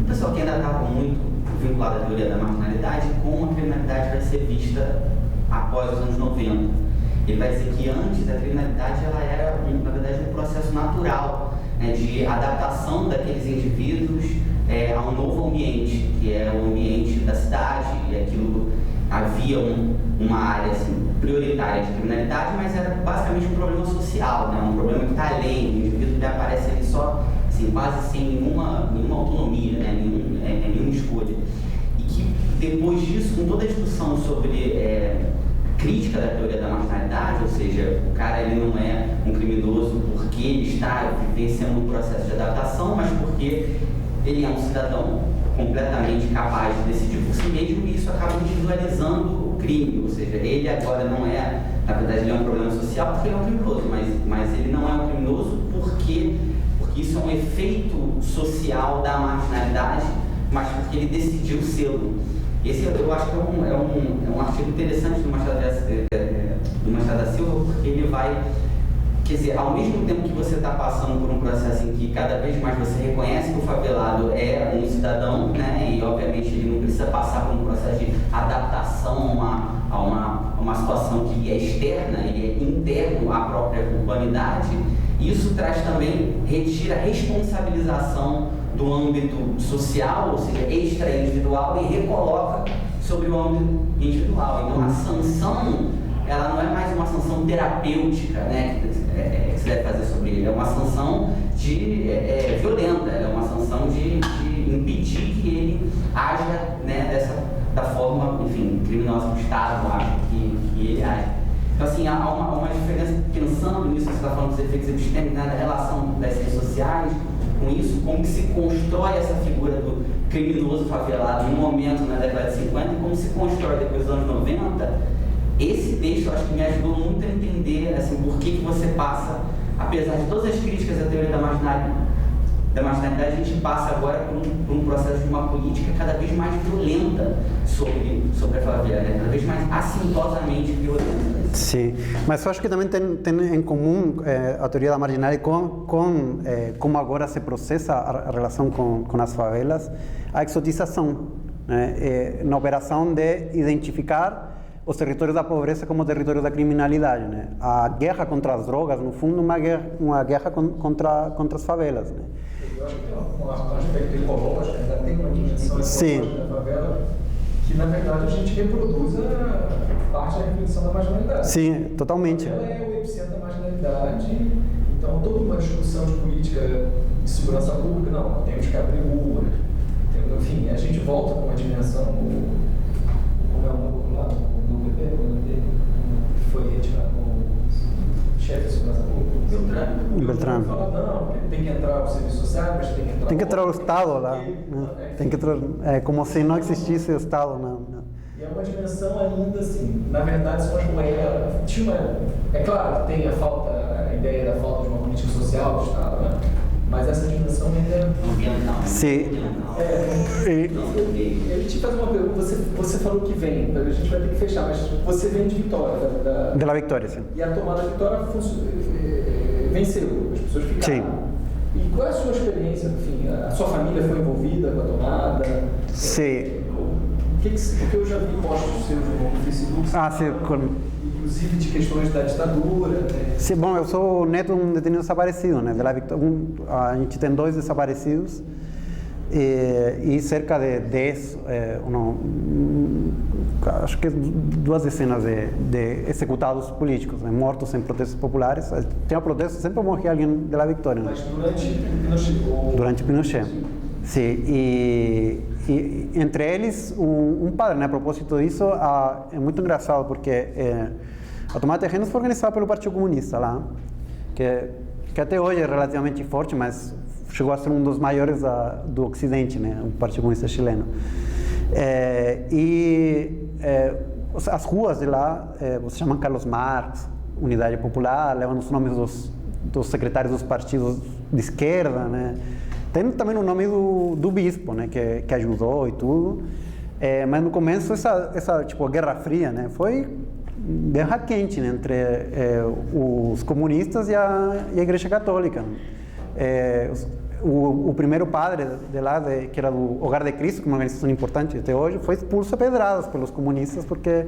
O pessoal que ainda estava muito vinculado à teoria da marginalidade, como a criminalidade vai ser vista após os anos 90. Ele vai dizer que antes a criminalidade ela era, na verdade, um processo natural, né, de adaptação daqueles indivíduos a um novo ambiente, que é o ambiente da cidade, e aquilo havia uma área assim, prioritária de criminalidade, mas era basicamente um problema social, né, um problema que está além do indivíduo. assim, quase sem nenhuma autonomia, né? Nenhuma escolha. E que depois disso, com toda a discussão sobre crítica da teoria da marginalidade, ou seja, o cara ele não é um criminoso porque ele está vivenciando um processo de adaptação, mas porque ele é um cidadão completamente capaz de decidir por si mesmo, e isso acaba individualizando o crime, ou seja, ele agora não é, na verdade ele é um problema social porque ele é um criminoso, mas ele não é um criminoso porque isso é um efeito social da marginalidade, mas porque ele decidiu ser. Esse eu acho que é um artigo interessante do Machado da Silva, porque ele vai, quer dizer, ao mesmo tempo que você está passando por um processo em que cada vez mais você reconhece que o favelado é um cidadão, né, e obviamente ele não precisa passar por um processo de adaptação a uma situação que é externa, ele é interno à própria urbanidade, isso traz também, retira a responsabilização do âmbito social, ou seja, extra-individual, e recoloca sobre o âmbito individual. Então a sanção, ela não é mais uma sanção terapêutica, né, que se deve fazer sobre ele, é uma sanção violenta, é uma sanção de impedir que ele haja, né, da forma, enfim, criminosa que o Estado acha que ele age. Então, assim, há uma diferença, pensando nisso, você está falando dos efeitos epistêmicos, né, da relação das ciências sociais com isso, como que se constrói essa figura do criminoso favelado no momento, na década de 50, e como se constrói depois dos anos 90. Esse texto, eu acho que me ajudou muito a entender, assim, por que você passa, apesar de todas as críticas à teoria da marginalidade, a gente passa agora por um processo de uma política cada vez mais violenta sobre a favela, né? Cada vez mais assintosamente violenta. Sim, mas eu acho que também tem em comum a teoria da marginalidade com como agora se processa a relação com as favelas, a exotização, né? Na operação de identificar os territórios da pobreza como territórios da criminalidade, né? A guerra contra as drogas, no fundo, uma guerra contra as favelas, né? Eu acho que tem um aspecto ecológico, ainda tem uma dimensão ecológica da favela, que na verdade a gente reproduz a parte da reflexão da marginalidade. Sim, totalmente. Ela é o epicentro da marginalidade, então toda uma discussão de política de segurança pública, não, temos que abrir rua, enfim, a gente volta com uma dimensão, como é o nome lá do PP, que foi retirado o chefe de segurança pública, Beltrano. Fala, não, tem que entrar o serviço social, mas tem que entrar o Estado lá, né? Tem que entrar, como se não existisse o Estado, não. E é uma dimensão ainda assim, na verdade, é claro que tem a ideia da falta de uma política social do Estado, né? Mas essa dimensão ainda é ambiental. Sim. Eu te fazer uma pergunta, você falou que vem, a gente vai ter que fechar, mas você vem de Vitória. De La Vitória, sim. E a tomada de Vitória venceu, as pessoas ficaram. Sim. E qual é a sua experiência, enfim, a sua família foi envolvida com a tomada? Sim. Porque eu já vi postos seus no Facebook, inclusive de questões da ditadura. Né? Sim, bom, eu sou neto de um detenido desaparecido, né? De La Vitória, a gente tem 2 desaparecidos e cerca de 10, acho que 2 dezenas de executados políticos, né? Mortos em protestos populares. Tinha protestos, sempre morria alguém de La Vitória. Mas durante Pinochet? Durante Pinochet. Sim, e entre eles um padre, né? A propósito disso, é muito engraçado porque a tomada de terrenos foi organizada pelo Partido Comunista lá, que até hoje é relativamente forte, mas chegou a ser um dos maiores do Ocidente, né? O Partido Comunista chileno. As ruas de lá se chamam Carlos Marx, Unidade Popular, levam os nomes dos secretários dos partidos de esquerda, né? Tem também o nome do bispo, né, que ajudou e tudo, mas no começo essa tipo Guerra Fria, né, foi guerra quente, né, entre os comunistas e a Igreja Católica. O primeiro padre de lá, que era do Hogar de Cristo, que é uma organização importante até hoje, foi expulso a pedradas pelos comunistas porque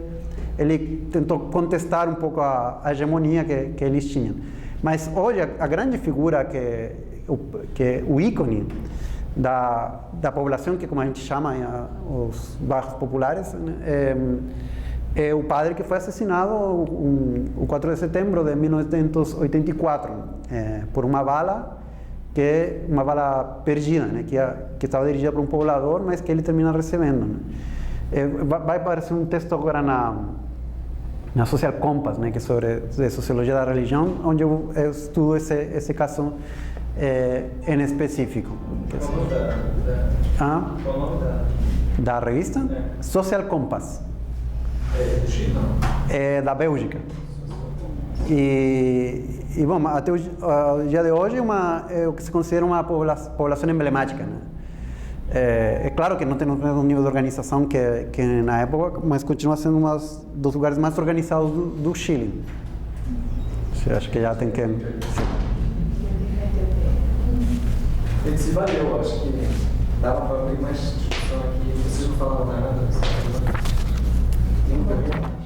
ele tentou contestar um pouco a hegemonia que eles tinham. Mas hoje a grande figura que o ícone da população, que como a gente chama os bairros populares, né, é o padre que foi assassinado o 4 de setembro de 1984 por uma bala que é uma bala perdida, né? Que estava dirigida para um poblador, mas que ele termina recebendo. Né? Vai aparecer um texto agora na Social Compass, né? Que é sobre sociologia da religião, onde eu estudo esse caso em específico. Qual o nome Qual o nome da revista? Social Compass. É do Chile, não? É da Bélgica. E bom, até o dia de hoje é o que se considera uma população emblemática, né? É claro que não tem o mesmo nível de organização que na época, mas continua sendo um dos lugares mais organizados do Chile. Eu acho que já tem que... Se valeu, acho que dava para abrir mais discussão aqui. Vocês não falaram nada. Tem muita pergunta?